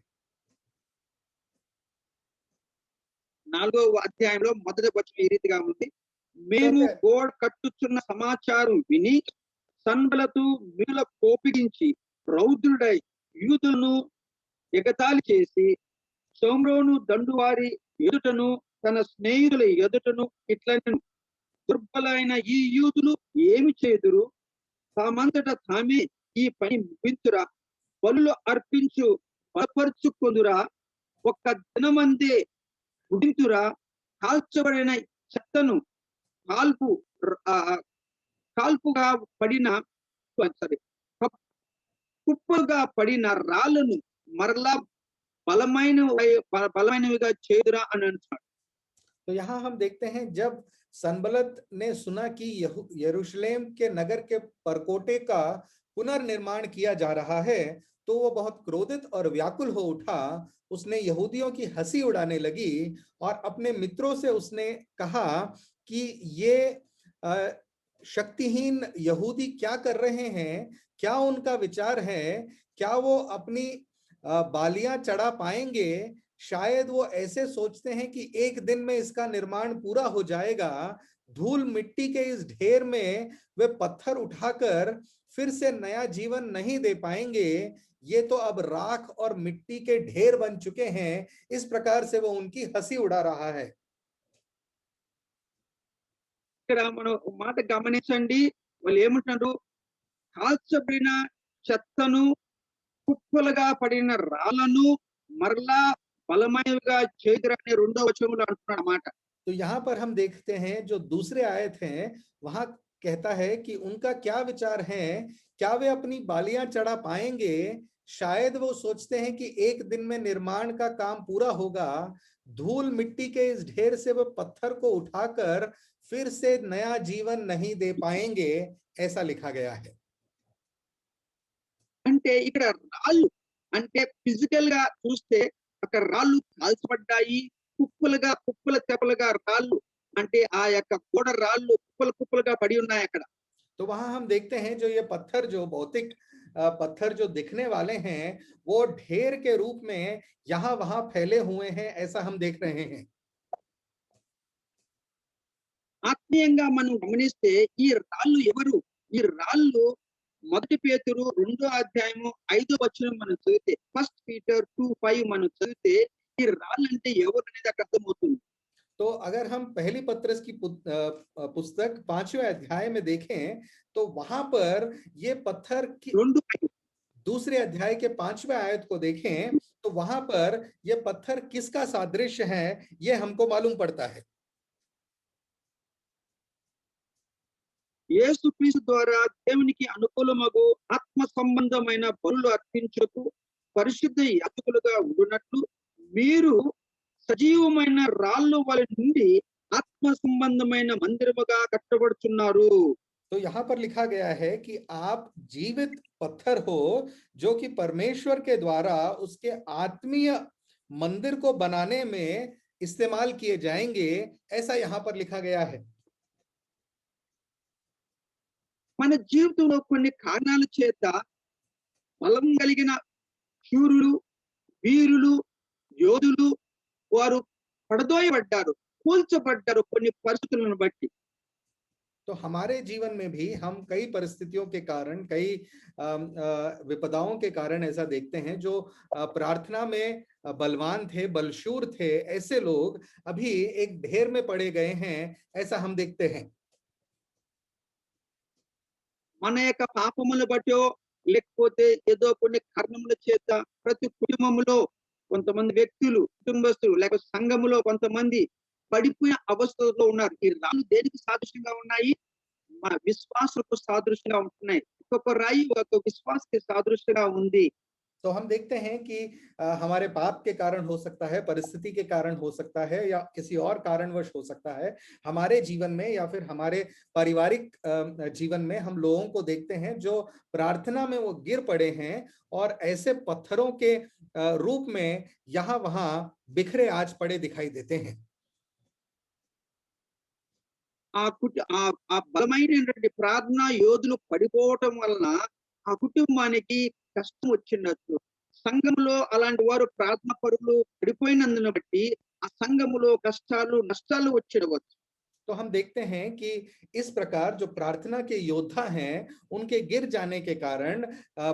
4వ అధ్యాయంలో మొదటి వచనం ఈ రీతిగా ఉంది. మేము గోడ కట్టుచున్న సమాచారం విని సన్బలతు మిగుల కోపిగించి రౌద్రుడై యూదులను ఎగతాళి చేసి షోమ్రోను దండువారి ఎదుటను తన స్నేహితుల ఎదుటను ఇట్లనెను, దుర్బలైన ఈ యూదులు ఏమి చేదురు? తామంతట తామే ఈ పని ముగించురా, బలులు అర్పించు బలపరుచుకొందురా, ఒక్క దినమందే ముగించురా, కాల్చబడిన చెత్తను కాల్పుగా పడిన కుప్పగా పడిన రాళ్లను మరలా బలమైనవిగా చేదురా అని అంటున్నాడు. तो यहाँ हम देखते हैं जब सनबलत ने सुना कि यरूशलेम के नगर के परकोटे का पुनर्निर्माण किया जा रहा है, तो वो बहुत क्रोधित और व्याकुल हो उठा। उसने यहूदियों की हंसी उड़ाने लगी और अपने मित्रों से उसने कहा कि ये शक्तिहीन यहूदी क्या कर रहे हैं, क्या उनका विचार है, क्या वो अपनी बालियां चढ़ा पाएंगे? शायद वो ऐसे सोचते हैं कि एक दिन में इसका निर्माण पूरा हो जाएगा। धूल मिट्टी के इस ढेर में वे पत्थर उठाकर फिर से नया जीवन नहीं दे पाएंगे। ये तो अब राख और मिट्टी के ढेर बन चुके हैं। इस प्रकार से वो उनकी हंसी उड़ा रहा है। ఇక్కడ మనం మాట గమనించండి, వాళ్ళు ఏమంటున్నారు? కాల్చబడిన చెత్తను కుప్పలుగా పడిన రాళ్లను మరలా బలమైనవిగా చేదురని రెండో వచనంలో అంటున్నాడు మాట. तो यहाँ पर हम देखते हैं जो दूसरे आयत हैं, वहां कहता है कि उनका क्या विचार है, क्या वे अपनी बालियां चढ़ा पाएंगे? शायद वो सोचते हैं कि एक दिन में निर्माण का काम पूरा होगा। धूल मिट्टी के इस ढेर से वे पत्थर को उठाकर फिर से नया जीवन नहीं दे पाएंगे, ऐसा लिखा गया है। అంటే ఇక్కడ రాళ్ళు అంటే ఫిజికల్ గా చూస్తే అక్కడ రాళ్ళు కాల్చబడ్డాయి, కుప్పల తెప్పలుగా రాళ్ళు అంటే ఆ యొక్క గోడ రాళ్ళు కుప్పలుగా పడి ఉన్నాయి అక్కడ. तो वहां हम देखते हैं जो ये पत्थर, जो भौतिक पत्थर जो दिखने वाले हैं, वो ढेर के रूप में यहाँ वहां फैले हुए हैं, ऐसा हम देख रहे हैं। ఆత్మీయంగా మనం గమనిస్తే ఈ రాళ్ళు ఎవరు? ఈ రాళ్ళు మొదటి పేతురు 2వ అధ్యాయము 5వ వచనం మనం చదివితే, 1 Peter 2:5 మనం చదివితే ఈ రాళ్ళు అంటే ఎవరు అనేది అక్కడ అర్థమవుతుంది. तो अगर हम पहली पत्रस की पुस्तक 5वें अध्याय में देखें, तो वहां पर ये पत्थर की दूसरे अध्याय के 5वें आयत को देखें, तो वहां पर ये पत्थर किसका सादृश्य है, ये हमको मालूम पड़ता है। యేసుక్రీస్తు ద్వారా దేవునికి అనుకూలమగు ఆత్మ సంబంధమైన బలులు అర్పించుటకు పరిశుద్ధ యాజకులుగా ఉండునట్లు మీరు సజీవమైన రాళ్ళు వలె నుండి ఆత్మ సంబంధమైన మందిరముగా కట్టబడుచున్నారు. तो यहाँ पर लिखा गया है कि आप जीवित पत्थर हो, जो कि परमेश्वर के द्वारा उसके आत्मीय मंदिर को बनाने में इस्तेमाल किए जाएंगे, ऐसा यहाँ पर लिखा गया है। మన జీవితంలో కొన్ని కారణాల చేత బలం కలిగిన శూరులు, వీరులు, యోధులు వారు పడదోయబడ్డారు, కూల్చబడ్డారు కొన్ని పరిస్థితులను బట్టి. तो हमारे जीवन में भी हम कई परिस्थितियों के कारण, कई विपदाओं के कारण ऐसा देखते हैं, जो प्रार्थना में बलवान थे, बलशूर थे, ऐसे लोग अभी एक ढेर में पड़े गए हैं, ऐसा हम देखते हैं। మన యొక్క పాపముల బట్టో లేకపోతే ఏదో కొన్ని కారణముల చేత ప్రతి కుటుంబములో కొంతమంది వ్యక్తులు, కుటుంబస్తులు లేక సంఘములో కొంతమంది పడిపోయిన అవస్థలో ఉన్నారు. ఈ రాళ్ళు దేనికి సాదృశ్యంగా ఉన్నాయి? మన విశ్వాసులకు సాదృశ్యంగా ఉంటున్నాయి. ఒక్కొక్క రాయి ఒక్కొక్క విశ్వాసకి సాదృశ్యంగా ఉంది. तो हम देखते हैं कि हमारे पाप के कारण हो सकता है, परिस्थिति के कारण हो सकता है, या किसी और कारणवश हो सकता है, हमारे जीवन में या फिर हमारे पारिवारिक जीवन में हम लोगों को देखते हैं जो प्रार्थना में वो गिर पड़े हैं और ऐसे पत्थरों के रूप में यहाँ वहां बिखरे आज पड़े दिखाई देते हैं। ఆ బలమైనటువంటి ప్రార్థన యోధులు పడిపోవటం వలన ఆ కుటుంబానికి కష్టం వచ్చినట్టు, సంఘంలో అలాంటి వారు ప్రార్థన పరులు పడిపోయినందున బట్టి ఆ సంఘములో కష్టాలు నష్టాలు వచ్చినవచ్చు. तो हम देखते हैं कि इस प्रकार जो प्रार्थना के योद्धा हैं, उनके गिर जाने के कारण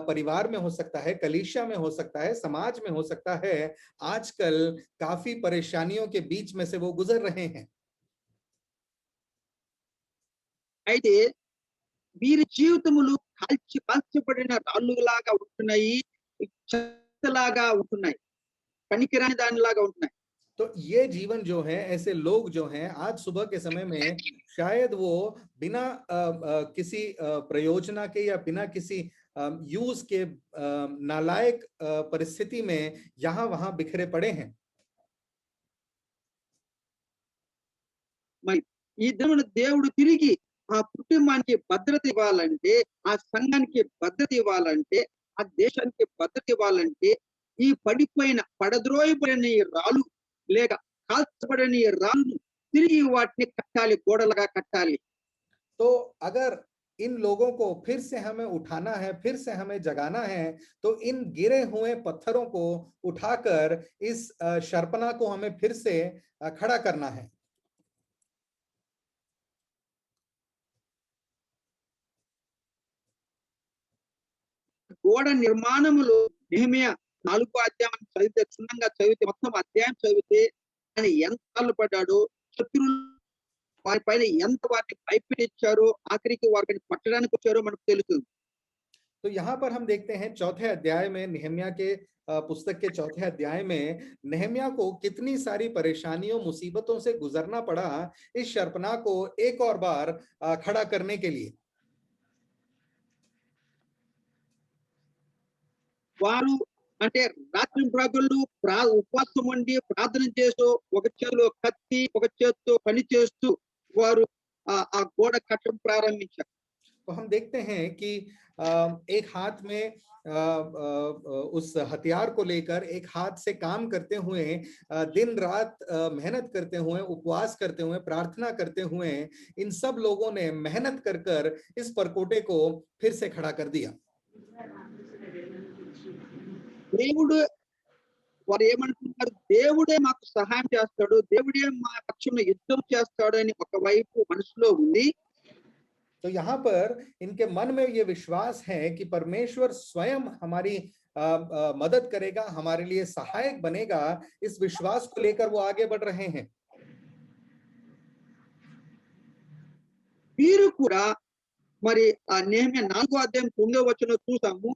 परिवार में हो सकता है, कलीसिया में हो सकता है, समाज में हो सकता है, आजकल काफी परेशानियों के बीच में से वो गुजर रहे हैं। అయితే వీరి జీవితములు కాల్చబడిన రాళ్ళులాగా ఉంటున్నాయి, చెత్తలాగా ఉంటున్నాయి, పనికిరాని దానిలాగా ఉంటున్నాయి. तो ये जीवन जो है, ऐसे लोग जो हैं, आज सुबह के समय में शायद वो बिना किसी प्रयोजना के या बिना किसी यूज के नालायक परिस्थिति में यहाँ वहां बिखरे पड़े हैं। మరి ఈ దినమున దేవుడు తిరిగి ఆ కుటుంబానికి భద్రత ఇవ్వాలంటే, ఆ సంఘానికి భద్రత ఇవ్వాలంటే, ఆ దేశానికి భద్రత ఇవ్వాలంటే ఈ పడిపోయిన పడద్రోయబడిన ఈ రాళ్ళు లేక కాల్చబడిన ఈ రాళ్ళు తిరిగి వాటిని కట్టాలి, గోడలుగా కట్టాలి. तो अगर इन लोगों को फिर से हमें उठाना है, फिर से हमें जगाना है, तो इन गिरे हुए पत्थरों को उठाकर इस शर्पणा को हमें फिर से खड़ा करना है। గోడ నిర్మాణములో నెహెమియా 4వ అధ్యాయం చదివితే, క్షుణ్ణంగా చదివితే, మొత్తం అధ్యాయం చదివితే ఆయన ఎంత పడ్డాడో, శత్రువులు వారి పైన ఎంత వారిని భయపెట్టించారో, ఆఖరికి వారిని పట్టడానికి వచ్చారో మనకు తెలుస్తుంది. तो यहाँ पर हम देखते हैं चौथे अध्याय में, नेहम्या के पुस्तक के चौथे अध्याय में नेहम्या को कितनी सारी परेशानियों, मुसीबतों से गुजरना पड़ा इस शर्पणा को एक और बार खड़ा करने के लिए। వారు అంటే రాత్రి ప్రజలు ఉపవాసం ఉండి ప్రార్థన చేస్తూ, ఒక చేతిలో కత్తి, ఒక చేతితో పని చేస్తూ వారు ఆ గోడ కట్టడం ప్రారంభించారు. तो हम देखते हैं कि एक हाथ में उस हथियार को लेकर, एक हाथ से काम करते हुए, दिन रात मेहनत करते हुए, उपवास करते हुए, प्रार्थना करते हुए, इन सब लोगों ने मेहनत कर कर इस परकोटे को फिर से खड़ा कर दिया। దేవుడు వారు ఏమంటున్నారు? దేవుడే మాకు సహాయం చేస్తాడు, దేవుడే మా పక్షంలో యుద్ధం చేస్తాడు అని ఒకవైపు మనసులో ఉంది. तो यहाँ पर इनके मन में ये विश्वास है कि परमेश्वर स्वयं हमारी मदद करेगा, हमारे लिए सहायक बनेगा। इस विश्वास को लेकर वो आगे बढ़ रहे हैं। వీరు కూడా మరి ఆ నెహెమియా 4వ అధ్యాయం 9వ వచనం చూసాము.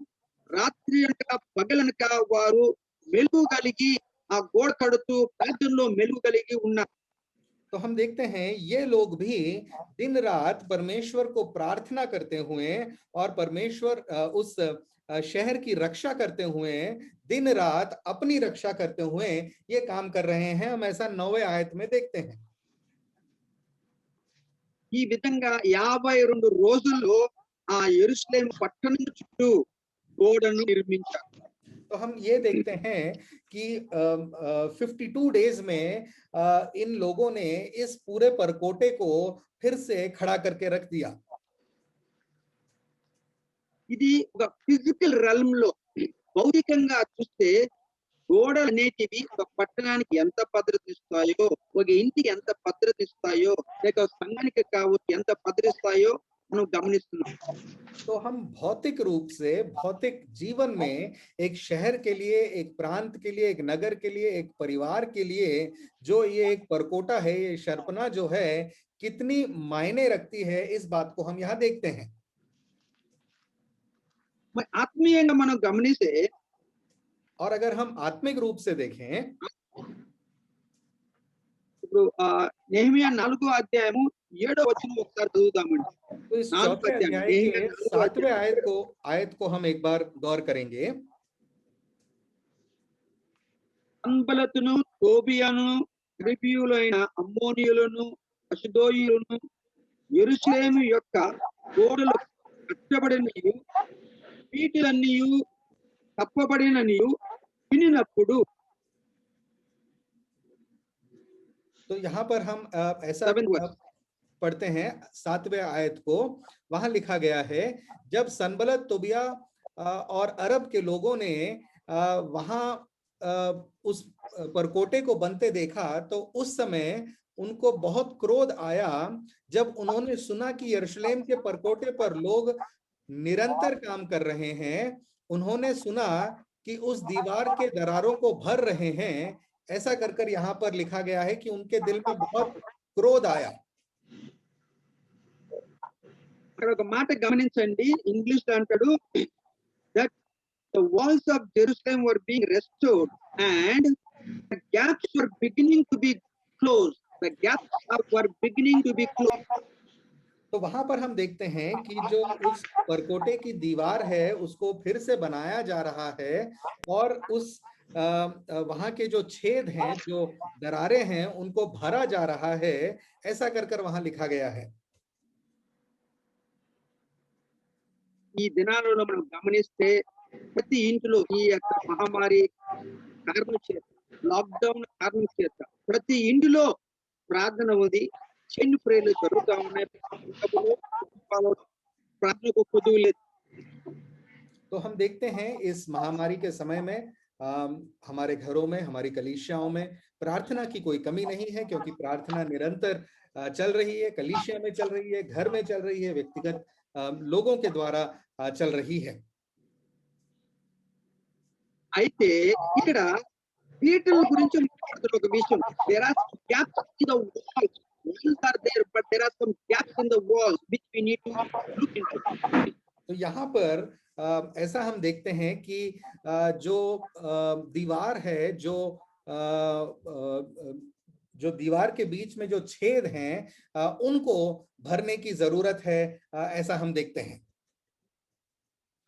రాత్రి అనక పగలనక వారు మెలుగు కలిగి ఆ గోడ కడుతూ ప్రార్థనలో మెలుగు కలిగి ఉన్నారు. तो हम देखते हैं ये लोग भी दिन रात परमेश्वर को प्रार्थना करते हुए और परमेश्वर उस शहर की रक्षा करते हुए, दिन रात अपनी रक्षा करते हुए ये काम कर रहे हैं। हम ऐसा 9वें आयत में देखते हैं। ఈ విధంగా 52 రోజుల్లో ఆ యెరూషలేము పట్టణం చుట్టూ గోడను నిర్మించారు. तो हम ये देखते हैं कि 52 डेज में इन लोगों ने इस पूरे परकोटे को फिर से खड़ा करके रख दिया। ఇది ఒక ఫిజికల్ రెల్మ్ లో భౌతికంగా చూస్తే గోడలు అనేటివి ఒక పట్టణానికి ఎంత భద్రత ఇస్తాయో, ఒక ఇంటికి ఎంత భద్రత ఇస్తాయో, లేక సంఘానికి కావచ్చు ఎంత భద్రత ఇస్తాయో మనం గమనిస్తున్నాం. तो हम भौतिक रूप से भौतिक जीवन में एक शहर के लिए, एक प्रांत के लिए, एक नगर के लिए, एक परिवार के लिए जो ये एक परकोटा है, ये शर्पना जो है कितनी मायने रखती है, इस बात को हम यहाँ देखते हैं। మరి ఆత్మీయంగా మనం గమనిస్తే और अगर हम आत्मिक रूप से देखें ఇప్పుడు నెహెమియా 4వ అధ్యాయము 7వ వచనం ఒకసారి చదువుదామండి. तो इस 4వ चौथे అధ్యాయం अध्याय నెహెమియా के 4వ 7वें అధ్యాయం आयत को हम एक बार गौर करेंगे। సంబలతును, తోబియాను, అరబీయులైన అమ్మోనీయులను, అష్డోయీయులను యెరూషలేము యొక్క గోడలు కట్టబడినయు వీటిలన్నీయు తప్పబడిననియు వినినప్పుడు तो यहाँ पर हम ऐसा 7th verse. पढ़ते हैं 7वें आयत को। वहां लिखा गया है, जब सनबलत, तोबिया और अरब के लोगों ने वहां उस परकोटे को बनते देखा तो उस समय उनको बहुत क्रोध आया। जब उन्होंने सुना कि यरूशलेम के परकोटे पर लोग निरंतर काम कर रहे हैं, उन्होंने सुना कि उस दीवार के दरारों को भर रहे हैं, ऐसा कर कर यहाँ पर लिखा गया है कि उनके दिल में बहुत क्रोध आया। ఇక్కడ ఒక మాట గమనించండి. ఇంగ్లీష్ లో అంటాడు that the walls of Jerusalem were being restored and the gaps were beginning to be closed. The gaps were beginning to be closed. तो वहां पर हम देखते हैं कि जो उस परकोटे की दीवार है उसको फिर से बनाया जा रहा है और उस वहां के जो छेद हैं, जो दरारें हैं, उनको भरा जा रहा है, ऐसा कर कर वहां लिखा गया है। ఈ దినాలలో మనం గమనిస్తే ప్రతి ఇంటిలో ఈ యొక్క మహమ్మారి కారణం చేత, లాక్డౌన్ కారణం చేత ప్రతి ఇంటిలో ప్రార్థన ఉంది, చైన్ ప్రేయర్లు జరుగుతూ ఉన్నాయి, ప్రార్థనకు కుదువు లేదు. तो हम देखते हैं इस महामारी के समय में हमारे घरों में, हमारी कलीसियाओं में प्रार्थना की कोई कमी नहीं है, क्योंकि प्रार्थना निरंतर चल रही है, कलीसिया में चल रही है, घर में चल रही है, व्यक्तिगत लोगों के द्वारा चल रही है। అయితే ఇక్కడ పీటల గురించి మాట్లాడుతున్న ఒక విషయం, there are some gaps in the walls. Walls are there, but there are some gaps in the walls which we need to look into. तो यहाँ पर ऐसा हम देखते हैं कि जो दीवार है, जो दीवार के बीच में जो छेद हैं, उनको भरने की जरूरत है, ऐसा हम देखते हैं।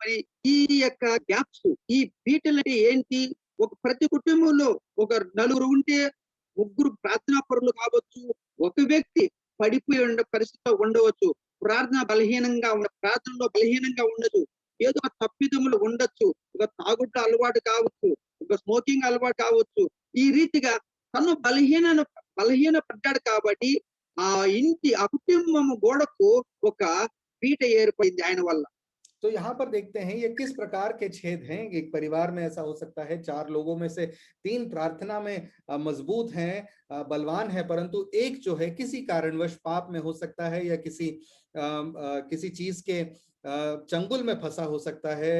మరి ఈ యొక్క గ్యాప్స్, ఈ పీటలు అంటే ఏంటి? ఒక ప్రతి కుటుంబంలో ఒక నలుగురు ఉంటే ముగ్గురు ప్రార్థనా పరులు కావచ్చు, ఒక వ్యక్తి పడిపోయి ఉండే పరిస్థితిలో ఉండవచ్చు, ప్రార్థనలో బలహీనంగా ఉండొచ్చు, ఏదో తప్పిదములు ఉండొచ్చు, ఒక తాగుట అలవాటు కావచ్చు, ఒక స్మోకింగ్ అలవాటు కావచ్చు. ఈ రీతిగా తను బలహీన పడ్డాడు కాబట్టి ఆ ఇంటి, ఆ కుటుంబం గోడకు ఒక పీట ఏర్పడింది ఆయన వల్ల. तो यहाँ पर देखते हैं ये किस प्रकार के छेद हैं। एक परिवार में ऐसा हो सकता है 4 लोगों में से 3 प्रार्थना में मजबूत हैं, बलवान है, परंतु एक जो है किसी कारणवश पाप में हो सकता है, या किसी चीज के चंगुल में फंसा हो सकता है,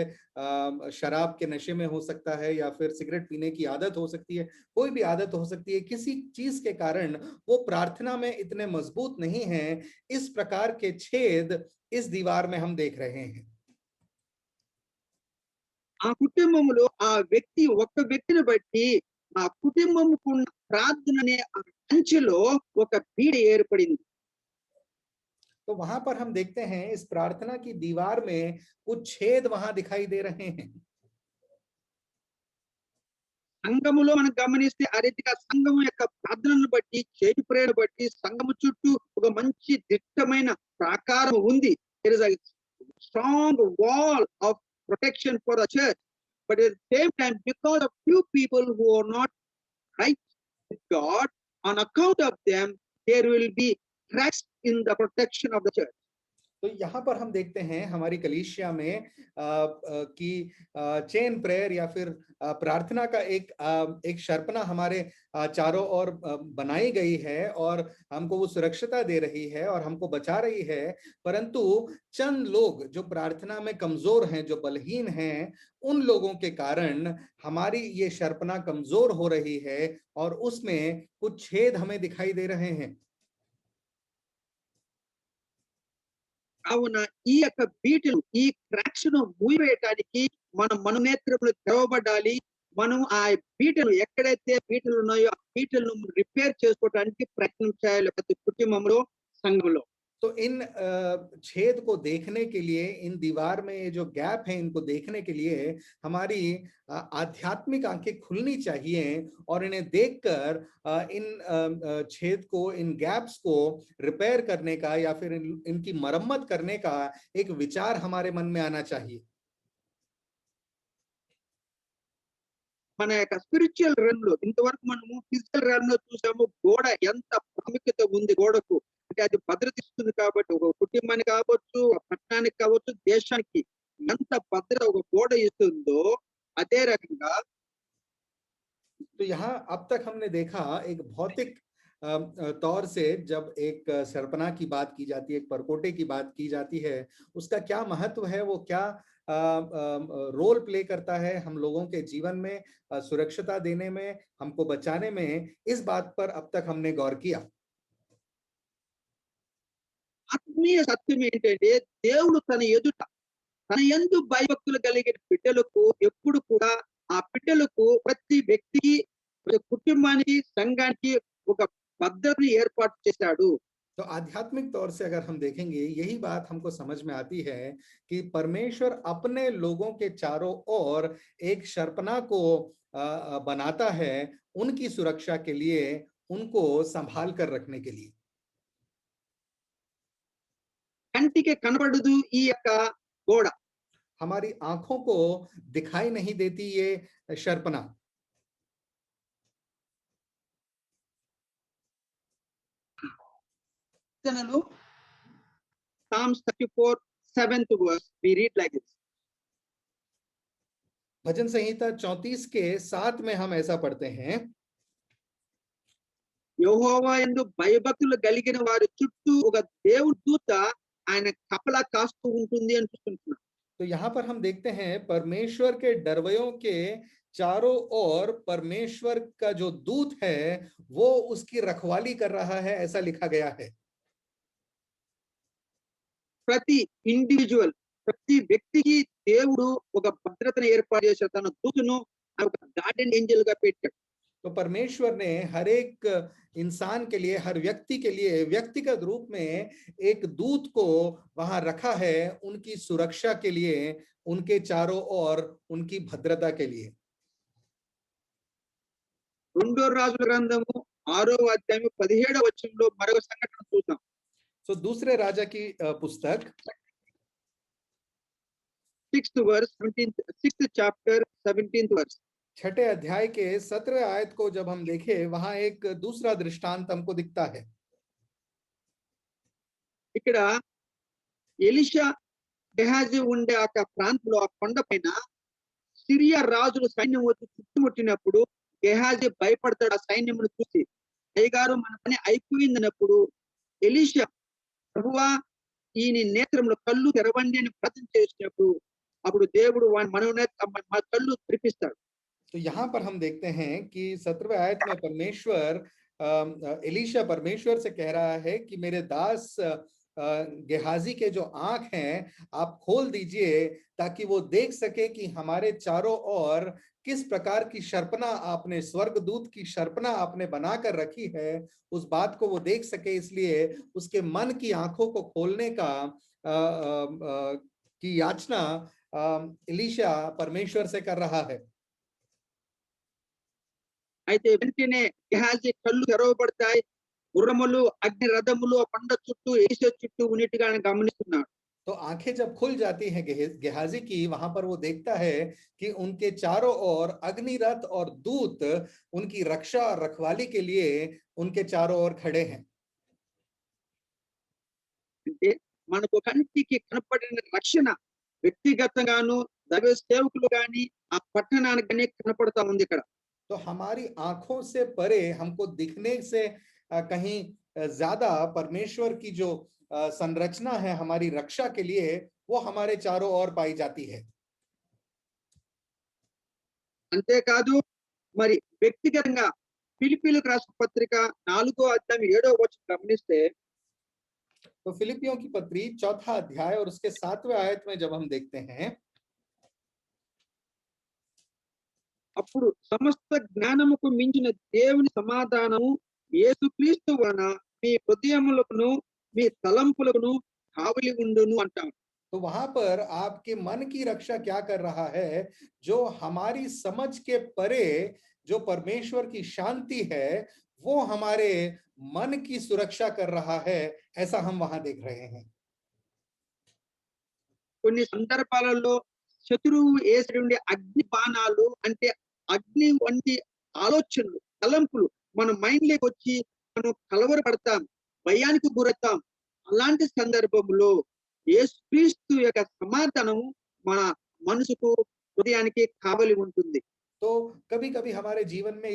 शराब के नशे में हो सकता है, या फिर सिगरेट पीने की आदत हो सकती है, कोई भी आदत हो सकती है। किसी चीज के कारण वो प्रार्थना में इतने मजबूत नहीं है। इस प्रकार के छेद इस दीवार में हम देख रहे हैं। ఆ కుటుంబంలో ఆ వ్యక్తి, ఒక్క వ్యక్తిని బట్టి ఆ కుటుంబంకు ప్రార్థన అనే అంచెలో ఒక పీడ ఏర్పడింది. तो वहां पर हम देखते हैं इस प्रार्थना की दीवार में कुछ छेद वहां दिखाई दे रहे हैं। సంఘములో మనం గమనిస్తే ఆ రీతిగా సంఘము యొక్క ప్రార్థనను బట్టి, చేతి ప్రేయర్ బట్టి సంఘము చుట్టూ ఒక మంచి దిట్టమైన ప్రాకారం ఉంది. There is a strong wall of protection for the church, but at the same time, because of few people who are not right with God, on account of them there will be cracks in the protection of the church. तो यहाँ पर हम देखते हैं हमारी कलीसिया में कि चेन प्रेयर या फिर प्रार्थना का एक शर्पना हमारे चारों ओर बनाई गई है और हमको वो सुरक्षिता दे रही है और हमको बचा रही है। परंतु चंद लोग जो प्रार्थना में कमजोर हैं, जो बलहीन हैं, उन लोगों के कारण हमारी ये शर्पना कमजोर हो रही है और उसमें कुछ छेद हमें दिखाई दे रहे हैं। కావున ఈ యొక్క బీటలు ఈ క్రాక్స్ ను మూసివేయటానికి మన మనోనేత్రములు తెరవబడాలి. మనం ఆ బీటలు ఎక్కడైతే బీటలు ఉన్నాయో ఆ బీటలను రిపేర్ చేసుకోవడానికి ప్రయత్నం చేయాలి ప్రతి కుటుంబంలో, సంఘంలో. तो इन छेद को देखने के लिए, इन दीवार में ये जो गैप है इनको देखने के लिए हमारी आध्यात्मिक आंखें खुलनी चाहिए और इन्हें देखकर इन छेद को, इन गैप्स को रिपेयर करने का या फिर इनकी मरम्मत करने का एक विचार हमारे मन में आना चाहिए। మన యొక్క స్పిరిచువల్ realm లో ఇంతవరకు మనము ఫిజికల్ realm లో చూసాము గోడ ఎంత ప్రాముఖ్యత ఉంది గోడకు. అంటే అది భద్రత ఇస్తుంది కాబట్టి ఒక కుటుంబానికి కావచ్చు, ఒక పట్టణానికి కావచ్చు, దేశానికి ఎంత భద్రత ఒక గోడ ఇస్తుందో అదే రకంగా तो यहाँ अब तक हमने देखा एक भौतिक तौर से जब एक शर्पना की बात की जाती है, एक परकोटे की बात की जाती है, उसका क्या महत्व है, वो क्या रोल प्ले करता है हम लोगों के जीवन में, सुरक्षिता देने में, हमको बचाने में, इस बात पर अब तक हमने गौर किया। ఆత్మీయ సత్యం ఏంటంటే దేవుడు తన ఎదుట తన యందు భయభక్తులు కలిగిన బిడ్డలకు ఎప్పుడు కూడా ఆ బిడ్డలకు ప్రతి వ్యక్తికి, ప్రతి కుటుంబానికి, సంఘానికి ఒక భద్రతను ఏర్పాటు చేశాడు. तो आध्यात्मिक तौर से अगर हम देखेंगे, यही बात हमको समझ में आती है कि परमेश्वर अपने लोगों के चारों ओर एक शर्पना को बनाता है उनकी सुरक्षा के लिए, उनको संभाल कर रखने के लिए। కంటికి కనబడదు ఈ యొక్క గోడ. हमारी आंखों को दिखाई नहीं देती ये शर्पना। Psalms 34, 7th verse, we read like this. भजन संहिता 34 के 7 में हम ऐसा पढ़ते हैं, యెహోవా యందు భయభక్తులు కలిగిన వారి చుట్టూ ఒక దేవుడి దూత ఆయన కపలా కాస్తూ ఉంటుంది అని చూస్తున్నాం. तो यहाँ पर हम देखते हैं परमेश्वर के डरवयों के चारों ओर परमेश्वर का जो दूत है वो उसकी रखवाली कर रहा है, ऐसा लिखा गया है। ప్రతి ఇండివిజువల్, ప్రతి వ్యక్తికి దేవుడు ఒక భద్రతను ఏర్పాటు చేశాడు. తన దూతను ఒక గార్డెన్ ఏంజెల్ గా పెట్టాడు. तो परमेश्वर ने हर एक इंसान के लिए, हर व्यक्ति के लिए व्यक्तिगत रूप में एक दूत को वहां रखा है, उनकी सुरक्षा के लिए, उनके चारों ओर उनकी भद्रता के लिए। రెండో రాజుల గ్రంథము 6వ అధ్యాయం 17వ వచనంలో మరొక సంఘటన చూద్దాం. तो दूसरे राजा की पुस्तक 6th verse, 6th chapter, 17th verse. छठे अध्याय के 17वें आयत को जब हम देखें, वहां एक दूसरा दृष्टांत हमको दिखता है। ఇక్కడ ఎలీషా గెహాజీ ఉండే ఆ ప్రాంతంలో ఆ కొండపైన సిరియా రాజుల సైన్యం వచ్చి చుట్టుముట్టినప్పుడు గెహాజీ భయపడతాడు ఆ సైన్యమును చూసి. అయ్యగారు మన పని అయిపోయిందన్నప్పుడు ఎలీషా, ప్రభువా ఈయన నేత్రములు కళ్ళు తెరవండి అని ప్రార్థన చేసినప్పుడు అప్పుడు దేవుడు మన కళ్ళు తెరిపిస్తాడు. तो यहाँ पर हम देखते हैं कि 17वें आयत में परमेश्वर, एलीशा परमेश्वर से कह रहा है कि मेरे दास गेहाजी के जो आंख हैं आप खोल दीजिए ताकि वो देख सके कि हमारे चारों ओर किस प्रकार की शर्पना आपने, स्वर्गदूत की शर्पना आपने बनाकर रखी है, उस बात को वो देख सके। इसलिए उसके मन की आंखों को खोलने का की याचना एलीशा परमेश्वर से कर रहा है। అయితే వెంటనే గెహాజీ కళ్ళు తెరవబడతాయి. గుర్రములు, అగ్ని రథములు ఆ కొండ చుట్టూ, ఎలీషా చుట్టూ ఉన్నట్టుగా ఆయన గమనిస్తున్నాడు. तो आंखें जब खुल जाती हैं गेहाजी की, वहां पर वो देखता है कि उनके चारों ओर अग्निरथ और दूत उनकी रक्षा और रखवाली के लिए उनके चारों ओर खड़े हैं। అంటే మనకు కంటికి కనపడిన రక్షణ వ్యక్తిగతంగాను దైవ సేవకులు గాని ఆ పట్టణానికి గాని కనపడతా ఉంది ఇక్కడ. तो हमारी आंखों से परे हमको दिखने से कहीं ज्यादा परमेश्वर की जो संरचना है हमारी रक्षा के लिए वो हमारे चारों ओर पाई जाती है. అంతేకాదు మరి వ్యక్తిగతంగా ఫిలిప్పీలకు రాసిన పత్రిక 4వ అధ్యాయం 7వ వచనం గమనిస్తే तो फिलिपियों की पत्री 4 अध्याय और उसके 7वें आयत में जब हम देखते हैं, అప్పుడు సమస్త జ్ఞానముకు మించిన దేవుని సమాధానము యేసుక్రీస్తు వలన మీ హృదయములకును మీ తలంపులకును కావలి ఉండును అంటాం. तो वहां पर आपके मन की रक्षा क्या कर रहा है? जो हमारी समझ के परे जो परमेश्वर की शांति है वो हमारे मन की सुरक्षा कर रहा है, ऐसा हम वहां देख रहे हैं. కొన్ని సందర్భాలలో శత్రువు వేసినటువంటి అగ్ని బాణాలు అంటే అగ్ని వంటి ఆలోచనలు తలంపులు మన మైండ్ లోకి వచ్చి మనం కలవరపడతాం, భయానికి గురవుతాం. అలాంటి సందర్భంలో యేసుక్రీస్తు యొక్క సమాధానము మన మనసుకు హృదయానికి కావలి ఉంటుంది. तो कभी कभी हमारे जीवन में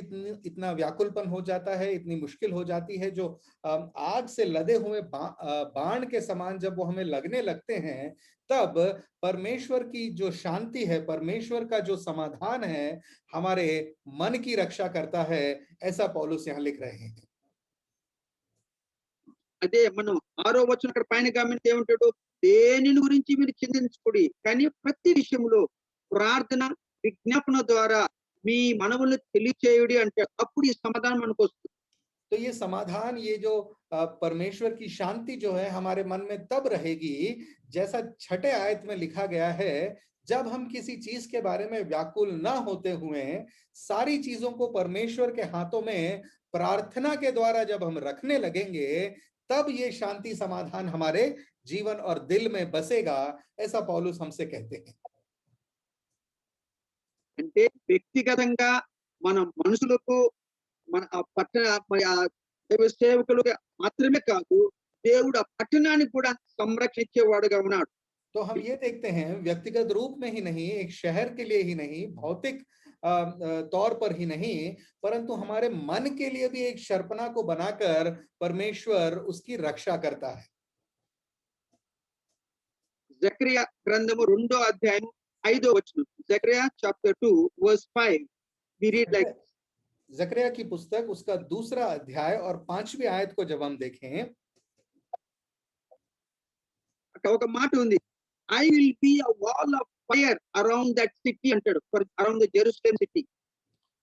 इतना व्याकुलपन हो जाता है, इतनी मुश्किल हो जाती है, जो आग से लदे हुए बाण के समान जब वो हमें लगने लगते हैं, तब परमेश्वर की जो शांति है, परमेश्वर का जो समाधान है हमारे मन की रक्षा करता है, ऐसा पौलुस यहाँ लिख रहे हैं. అదే మనం 6వ వచనం అక్కడ పైన గమనిస్తే ఏమంటాడు, దేనిని గురించి మీరు చింతించుకోండి కానీ ప్రతి విషయంలో ప్రార్థన విజ్ఞాపన ద్వారా మీ మనవులను తెలియచేయుడి అంటే అప్పుడు ఈ సమాధానం మనకు వస్తుంది. तो ये समाधान, ये जो परमेश्वर की शांति जो है हमारे मन में तब रहेगी जैसा 6 आयत में लिखा गया है, जब हम किसी चीज के बारे में व्याकुल न होते हुए सारी चीजों को परमेश्वर के हाथों में प्रार्थना के द्वारा जब हम रखने लगेंगे, तब ये शांति समाधान हमारे जीवन और दिल में बसेगा, ऐसा पौलुस हमसे कहते हैं. అంటే వ్యక్తిగతంగా మన మనుషులకు మన ఆ పట్టణ దైవ సేవకులుగా మాత్రమే కాదు, దేవుడు ఆ పట్టణానికి కూడా సంరక్షించేవాడుగా ఉన్నాడు. तो हम ये देखते हैं व्यक्तिगत रूप में ही नहीं, एक शहर के लिए ही नहीं, भौतिक तौर पर ही नहीं, परंतु हमारे मन के लिए भी एक शर्पणा को बनाकर परमेश्वर उसकी रक्षा करता है. జకరియా గ్రంథము 2వ అధ్యాయం 5వ వచనం. జకరియా chapter 2 verse 5 we read like जकरिया की पुस्तक उसका 2रा अध्याय और 5वीं आयत को जब हम देखें, అక్కడ ఒక మాట ఉంది, I will be a wall of fire around that city అంటాడు, around the Jerusalem city.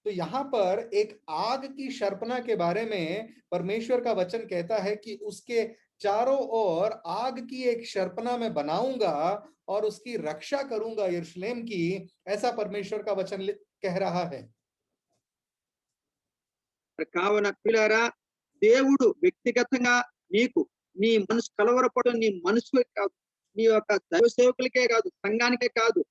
तो यहाँ पर एक आग की शर्पणा के बारे में परमेश्वर का वचन कहता है कि उसके चारों ओर आग की एक शर्पणा में बनाऊंगा और उसकी रक्षा करूंगा यरूशलेम की, ऐसा परमेश्वर का वचन कह रहा है. కావున పిల్లారా, దేవుడు వ్యక్తిగతంగా నీకు నీ మనసు కలవరపడడం, నీ మనసుకే కాదు, నీ యొక్క దైవ సేవకులకే కాదు, సంఘానికే కాదు,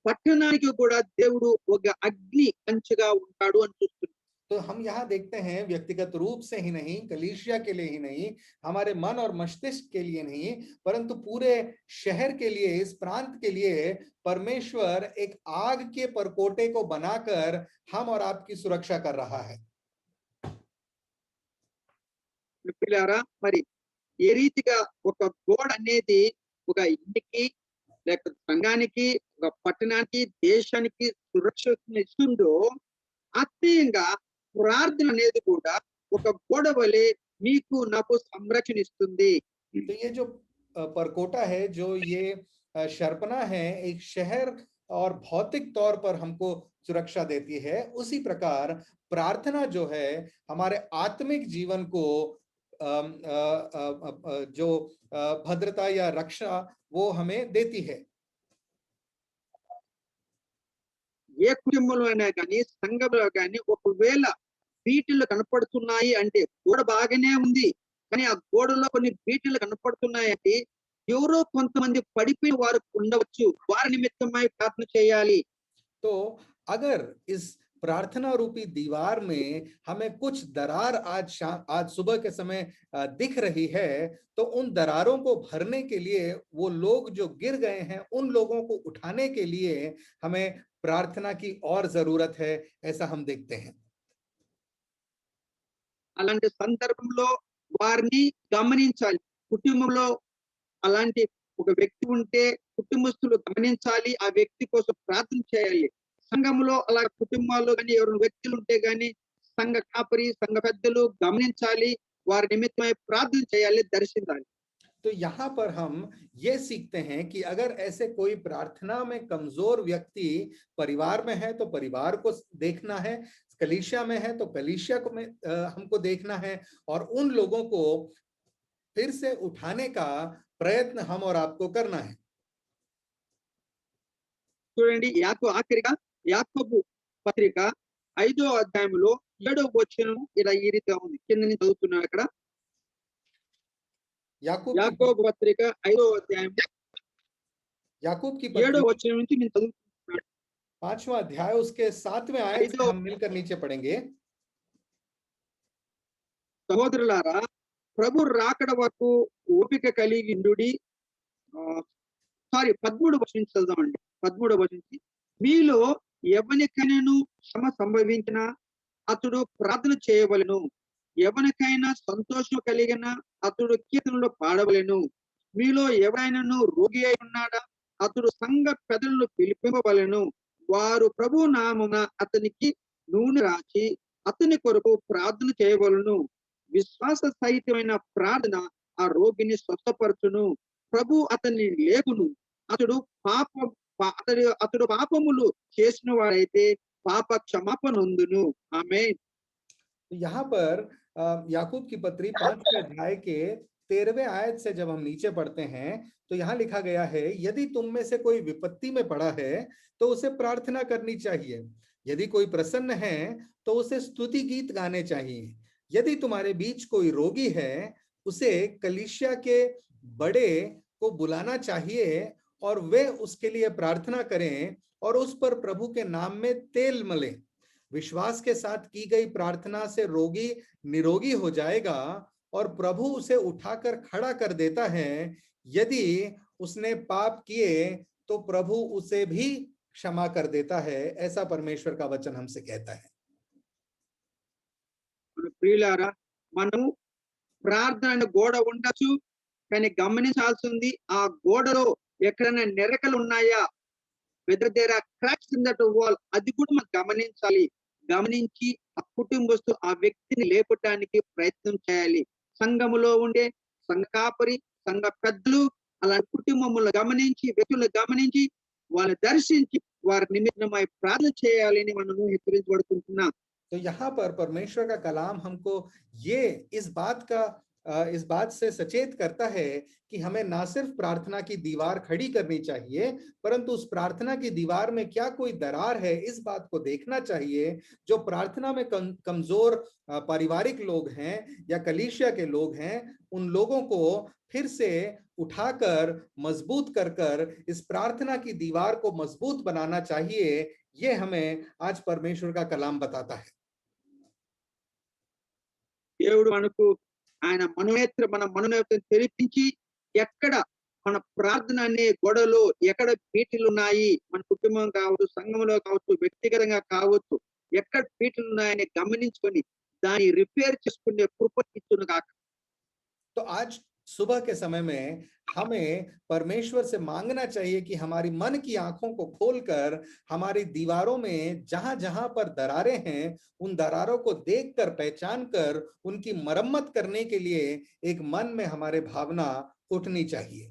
పట్టణానికి కూడా దేవుడు ఒక అగ్ని కంచెగా ఉంటాడు అని చూస్తున్నాడు. तो हम यहाँ देखते हैं व्यक्तिगत रूप से ही नहीं, कलीसिया के लिए ही नहीं, हमारे मन और मस्तिष्क के लिए नहीं, परंतु पूरे शहर के लिए, इस प्रांत के लिए परमेश्वर एक आग के परकोटे को बनाकर हम और आपकी सुरक्षा कर रहा है. పిల్లారా, మరి ఏ రీతిగా ఒక గోడ అనేది ఒక ఇంటికి లేక సంఘానికి, ఒక పట్టణానికి, దేశానికి సురక్షను ఇస్తుందో, ఆత్మీయంగా ప్రార్థన అనేది కూడా ఒక గోడ వలె మీకు నాకు సంరక్షణ ఇస్తుంది. तो ये जो परकोटा है, जो ये शर्पणा है, एक शहर और भौतिक तौर पर हमको सुरक्षा देती है, उसी प्रकार प्रार्थना जो है हमारे आत्मिक जीवन को जो भद्रता या रक्षा वो हमें देती है. ఏ కుటుంబంలో అయినా కానీ, సంఘంలో కానీ ఒకవేళ బీటలు కనపడుతున్నాయి అంటే, గోడ బాగానే ఉంది కానీ ఆ గోడలో కొన్ని బీటలు కనపడుతున్నాయి అంటే ఎవరో కొంతమంది పడిపోయిన వారు ఉండవచ్చు, వారి నిమిత్తమై ప్రార్థన చేయాలి. तो अगर इस प्रार्थना रूपी दीवार में हमें कुछ दरार आज सुबह के समय दिख रही है, तो उन दरारों को भरने के लिए, वो लोग जो गिर गए हैं उन लोगों को उठाने के लिए हमें प्रार्थना की और जरूरत है, ऐसा हम देखते हैं। అలాంటి సందర్భంలో వారిని గమనించాలి. కుటుంబంలో అలాంటి ఒక వ్యక్తి ఉంటే కుటుంబస్తులు గమనించాలి. ఆ వ్యక్తి కోసం ప్రార్థన చేయాలి. సంఘంలో అలా కుటుంబాల్లో గాని ఎవరైనా వ్యక్తులు ఉంటే గాని సంఘ కాపరి, సంఘ పెద్దలు గమనించాలి. వారి నిమిత్తమై ప్రార్థన చేయాలి, దర్శించాలి. तो यहाँ पर हम ये सीखते हैं कि अगर ऐसे कोई प्रार्थना में कमजोर व्यक्ति परिवार में है तो परिवार को देखना है, कलीसिया में है तो कलीसिया को में हमको देखना है, और उन लोगों को फिर से उठाने का प्रयत्न हम और आपको करना है। చూడండి, ఆఖరిగా యాకోబు పత్రిక 5వ అధ్యాయంలో 7వ వచనం ఇలా ఈ రీతిగా ఉంది. కింద నుంచి చదువుతున్నాను అక్కడ. యాకోబు పత్రిక 5వ అధ్యాయం याकूब की 7వ వచనం నుంచి నేను చదువుతున్నాను. 5वां अध्याय उसके 7वें आयत से हम मिलकर नीचे पढ़ेंगे। సహోదరులారా, ప్రభు రాకడ వరకు ఓపిక కలిగి ఉండుడి. 13వ వచనం నుంచి చదువుదామండి. 13వ వచనం నుంచి, మీలో ఎవనికైనాను శ్రమ సంభవించిన అతడు ప్రార్థన చేయవలెను. ఎవరికైనా సంతోషం కలిగిన అతడు కీర్తనలు పాడవలెను. మీలో ఎవరైనాను రోగి అయి ఉన్నాడా అతడు సంఘ పెద్దలను పిలిపింపవలెను. వారు ప్రభు నామమున అతనికి నూనె రాచి అతని కొరకు ప్రార్థన చేయవలెను. విశ్వాస సహితమైన ప్రార్థన ఆ రోగిని స్వస్థపరచును. ప్రభు అతన్ని లేపును. అతడు పాపములు చేసిన వారైతే పాప క్షమాపణ పొందును. ఆమేన్. यहाँ पर याकूब की पत्री 5वें अध्याय के 13वें आयत से जब हम नीचे पढ़ते हैं तो यहाँ लिखा गया है, यदि तुम में से कोई विपत्ति में पड़ा है तो उसे प्रार्थना करनी चाहिए। यदि कोई प्रसन्न है तो उसे स्तुति गीत गाने चाहिए। यदि तुम्हारे बीच कोई रोगी है उसे कलीसिया के बड़े को बुलाना चाहिए और वे उसके लिए प्रार्थना करें और उस पर प्रभु के नाम में तेल मलें। विश्वास के साथ की गई प्रार्थना से रोगी निरोगी हो जाएगा और प्रभु उसे उठाकर खड़ा कर देता है। यदि उसने पाप किए तो प्रभु उसे भी क्षमा कर देता है, ऐसा परमेश्वर का वचन हमसे कहता है। ప్రియులారా, మనము ప్రార్థన గోడ ఉండొచ్చు, కానీ గమనించాల్సింది ఆ గోడలో ఎక్కడైనా నెరకలు ఉన్నాయా, whether there are cracks in that wall, అది కూడా మనం గమనించాలి. గమనించి ఆ కుటుంబస్తు ఆ వ్యక్తిని లేపటానికి ప్రయత్నం చేయాలి. సంఘములో ఉండే సంఘ కాపరి, సంఘ పెద్దలు అలాంటి కుటుంబములను గమనించి, వ్యక్తులను గమనించి వాళ్ళని దర్శించి వారి నిమిత్తమై ప్రార్థన చేయాలని మనము హెచ్చరించబడుతున్నాం. तो यहाँ पर परमेश्वर का कलाम हमको ये इस बात से सचेत करता है कि हमें ना सिर्फ प्रार्थना की दीवार खड़ी करनी चाहिए, परंतु उस प्रार्थना की दीवार में क्या कोई दरार है इस बात को देखना चाहिए। जो प्रार्थना में कमजोर पारिवारिक लोग हैं या कलीसिया के लोग हैं, उन लोगों को फिर से उठाकर मजबूत कर इस प्रार्थना की दीवार को मजबूत बनाना चाहिए। ये हमें आज परमेश्वर का कलाम बताता है। దేవుడు మనకు ఆయన మన మనోనేత్రం తెరిపించి ఎక్కడ మన ప్రార్థన అనే గోడలో ఎక్కడ పీటలు ఉన్నాయి, మన కుటుంబం కావచ్చు, సంఘంలో కావచ్చు, వ్యక్తిగతంగా కావచ్చు, ఎక్కడ పీటలు ఉన్నాయని గమనించుకొని దాన్ని రిపేర్ చేసుకునే కృప ఇచ్చును గాక. तो आज सुबह के समय में हमें परमेश्वर से मांगना चाहिए कि हमारी मन की आंखों को खोलकर हमारी दीवारों में जहां जहां पर दरारें हैं उन दरारों को देखकर पहचान कर उनकी मरम्मत करने के लिए एक मन में हमारे भावना उठनी चाहिए।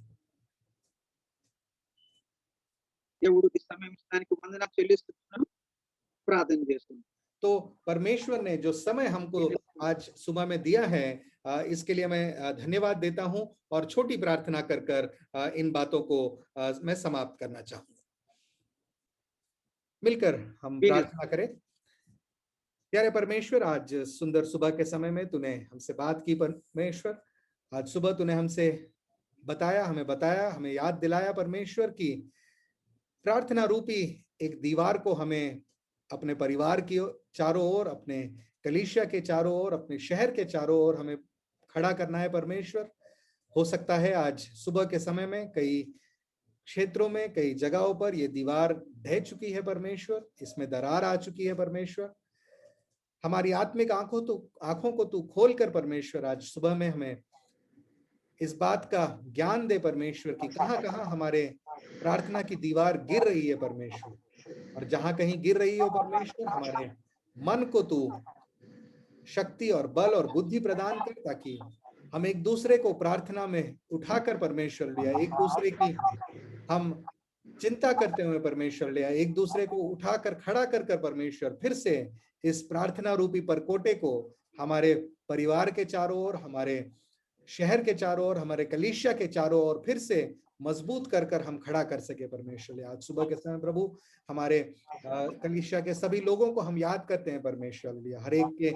దేవుడికి సమయం ఇస్తానికి వందనాలు చెల్లిస్తున్నాను, ప్రార్థన చేస్తున్నాను. तो परमेश्वर ने जो समय हमको आज सुबह में दिया है, इसके लिए मैं धन्यवाद देता हूं और छोटी प्रार्थना कर इन बातों को मैं समाप्त करना चाहूंगा। मिलकर हम प्रार्थना करें। प्यारे परमेश्वर, आज सुंदर सुबह के समय में तूने हमसे बात की। परमेश्वर, आज सुबह तूने हमसे बताया, हमें याद दिलाया परमेश्वर की प्रार्थना रूपी एक दीवार को हमें अपने परिवार की चारों ओर, अपने कलीसिया के चारों ओर, अपने शहर के चारों ओर हमें खड़ा करना है परमेश्वर। हो सकता है आज सुबह के समय में कई क्षेत्रों में, कई जगहों पर ये दीवार ढह चुकी है परमेश्वर, इसमें दरार आ चुकी है परमेश्वर। हमारी आत्मिक आंखों को तू खोल कर परमेश्वर आज सुबह में हमें इस बात का ज्ञान दे परमेश्वर कि कहां कहां हमारे प्रार्थना की दीवार गिर रही है परमेश्वर, और जहां कहीं गिर रही हो परमेश्वर, हमारे मन को तू शक्ति और बल और बुद्धि प्रदान कर, ताकि हम एक दूसरे को प्रार्थना में उठाकर परमेश्वर लिया, एक दूसरे की हम चिंता करते हुए परमेश्वर लिया, एक दूसरे को उठाकर खड़ा कर परमेश्वर फिर से इस प्रार्थना रूपी परकोटे को हमारे परिवार के चारों ओर, हमारे शहर के चारों ओर, हमारे कलीसिया के चारों ओर फिर से मजबूत कर हम खड़ा कर सके परमेश्वर। आज सुबह के समय प्रभु हमारे कलीसिया के सभी लोगों को हम याद करते हैं परमेश्वर लिया, हर एक के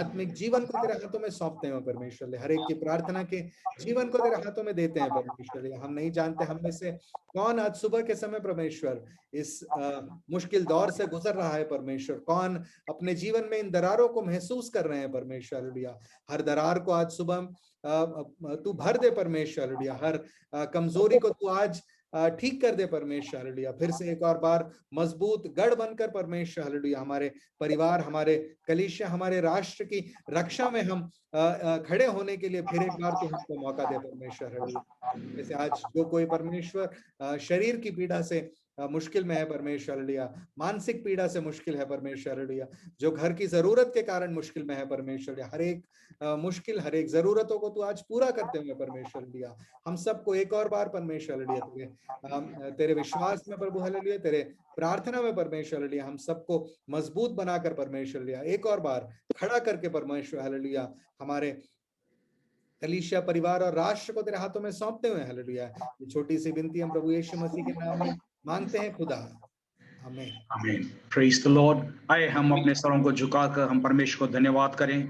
आत्मिक जीवन को तेरे हाथों में सौंपते हैं परमेश्वर लिया, हर एक की प्रार्थना के जीवन को तेरे हाथों में देते हैं परमेश्वर लिया। हम नहीं जानते हम में से कौन आज सुबह के समय परमेश्वर इस मुश्किल दौर से गुजर रहा है परमेश्वर, कौन अपने जीवन में इन दरारों को महसूस कर रहे हैं परमेश्वर लिया। हर दरार को आज सुबह तू भर दे परमेश्वर लिया, हर कमजोरी को तू आज ठीक कर दे परमेश्वर लिया, फिर से एक और बार मजबूत गढ़ बनकर परमेश्वर लिया हमारे परिवार, हमारे कलीसिया, हमारे राष्ट्र की रक्षा में हम खड़े होने के लिए फिर एक बार तू हमको मौका दे परमेश्वर लिया। जैसे आज जो कोई परमेश्वर शरीर की पीड़ा से मुश्किल में है परमेश्वर लिया, मानसिक पीड़ा से मुश्किल है परमेश्वर लिया, जो घर की जरूरत के कारण मुश्किल में है परमेश्वर लिया, हर एक मुश्किल, हर एक जरूरतों को तू आज पूरा करते हुए परमेश्वर लिया हम सबको एक और बार परमेश्वर लिया तेरे विश्वास में प्रभु हालेलुया, तेरे प्रार्थना में परमेश्वर लिया हम सबको मजबूत बनाकर परमेश्वर लिया एक और बार खड़ा करके परमेश्वर हालेलुया हमारे कलीसिया परिवार और राष्ट्र को तेरे हाथों में सौंपते हुए हालेलुया। ये छोटी सी विनती हम प्रभु यीशु मसीह के नाम में मांगते हैं खुदा, आमीन। आमीन। Praise the Lord. आए हम अपने सरों को झुकाकर हम परमेश्वर को धन्यवाद करें।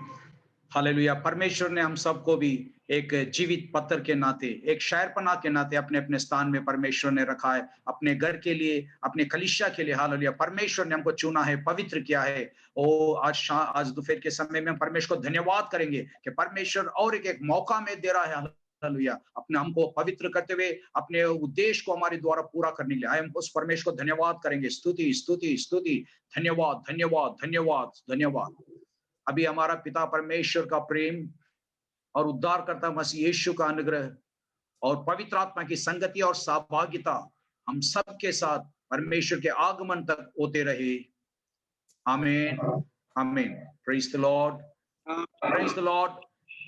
हालेलुया। परमेश्वर ने हम सबको भी एक जीवित पत्थर के नाते, एक शायरपना के नाते अपने अपने स्थान में परमेश्वर ने रखा है, अपने घर के लिए, अपने कलीसिया के लिए। हालेलुया। परमेश्वर ने हमको चुना है, पवित्र किया है। ओ आज दोपहर के समय में हम परमेश्वर को धन्यवाद करेंगे कि परमेश्वर और एक मौका में दे रहा है हालेलुया अपने हमको पवित्र करते हुए अपने उद्देश्य को हमारे द्वारा पूरा करने के लिए। हम उस परमेश्वर को धन्यवाद करेंगे। स्तुति स्तुति स्तुति, धन्यवाद धन्यवाद धन्यवाद धन्यवाद। अभी हमारा पिता परमेश्वर का प्रेम और उद्धारकर्ता मसीह यीशु का अनुग्रह और पवित्र आत्मा की संगति और सहभागिता हम सब के साथ परमेश्वर के आगमन तक होते रहे। आमीन आमीन। Praise the Lord, praise the Lord.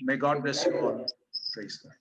May God bless you all. Praise the Lord.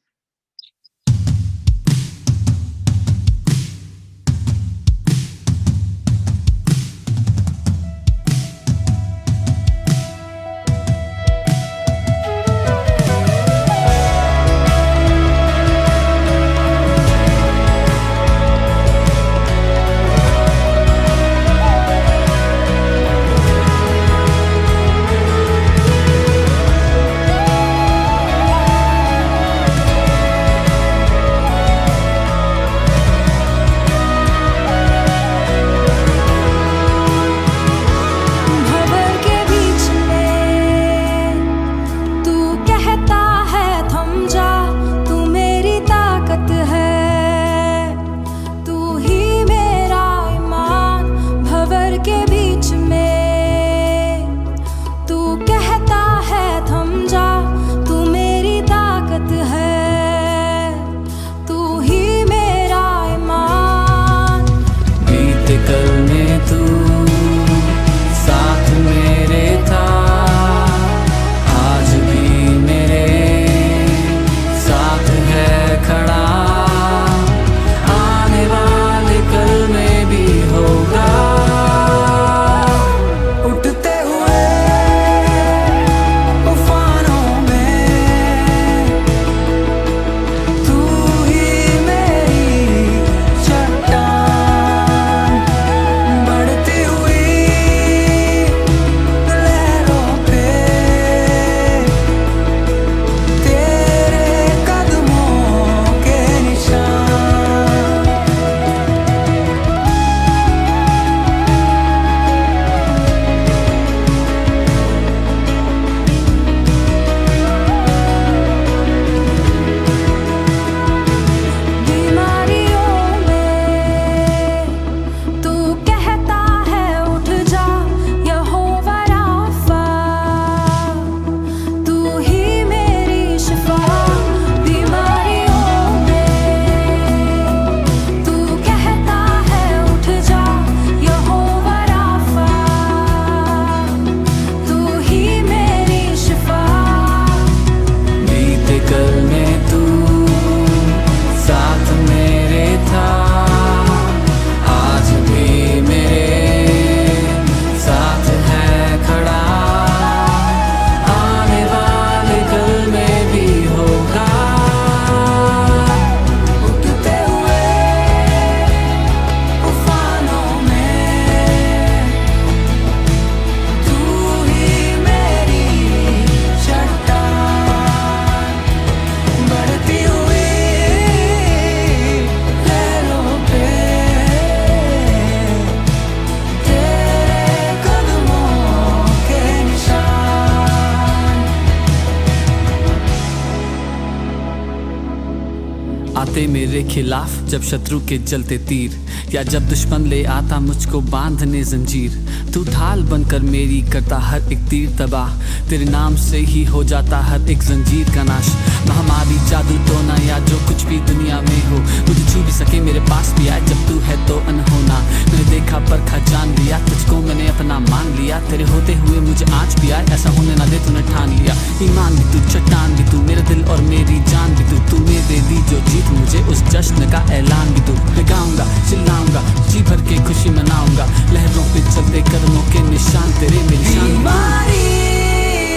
चलते मेरे खिलाफ जब शत्रु के जलते तीर, या जब दुश्मन ले आता मुझको बांधने जंजीर, तू ढाल बनकर मेरी करता हर एक तीर तबाह। तेरे नाम से ही हो जाता हर एक जंजीर का नाश। महामारी, जादू, टोना या जो कुछ भी दुनिया में हो, मुझे छू भी सके मेरे पास भी आए। जब तू है तो अनहोना, मैंने देखा परखा जान लिया, तुझको मैंने अपना मान लिया। तेरे होते हुए मुझे आज भी आए, ऐसा होने ना दे तूने ठान लिया। ईमान भी तू, चट्टान भी तू, मेरा दिल और मेरी जान भी तू। तूने दे दी जो जीत मुझे, उस जश्न का ऐलान भी तू। मैं गाऊंगा, चिल्लाऊंगा, जी भर के खुशी मनाऊंगा, लहरों पे चलते कदमों के निशान तेरे मेरी शान। बीमारी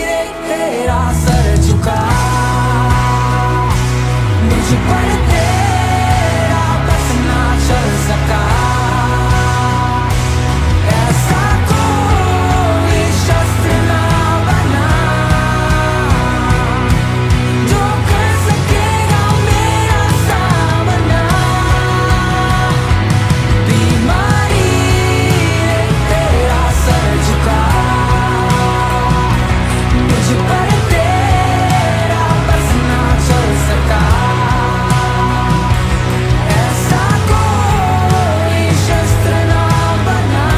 रे तेरा सर झुका, मुझ पर तेरा बस ना चल सका। ऐसा कोई शस्त्र ना बना जो कर सकेगा मेरा सामना। बीमारी रे तेरा सर झुका, मुझ पर तेरा बस ना चल सका। ऐसा कोई शस्त्र ना बना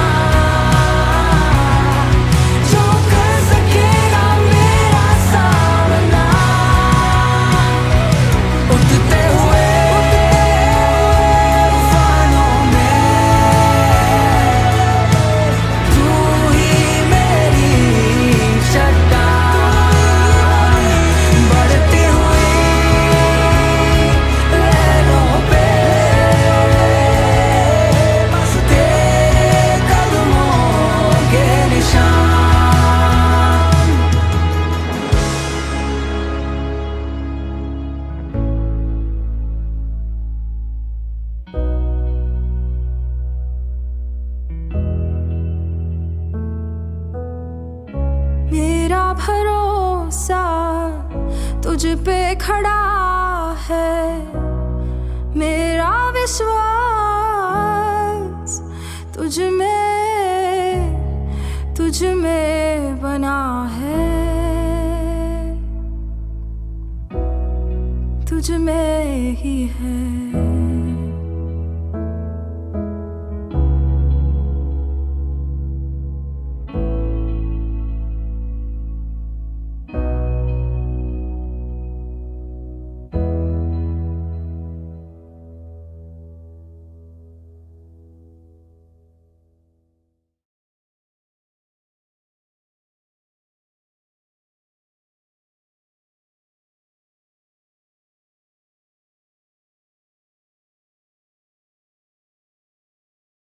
जो कर सकेगा मेरा सामना। उठते हुए तूफानों में तू ही मेरी चट्टान, बढ़ती हुई लहरों पे बस तेरे कदमों के निशान। मेरा भरोसा तुझ पे खड़ा है, मेरा विश्वास तुझ में बना है, तुझ में ही है।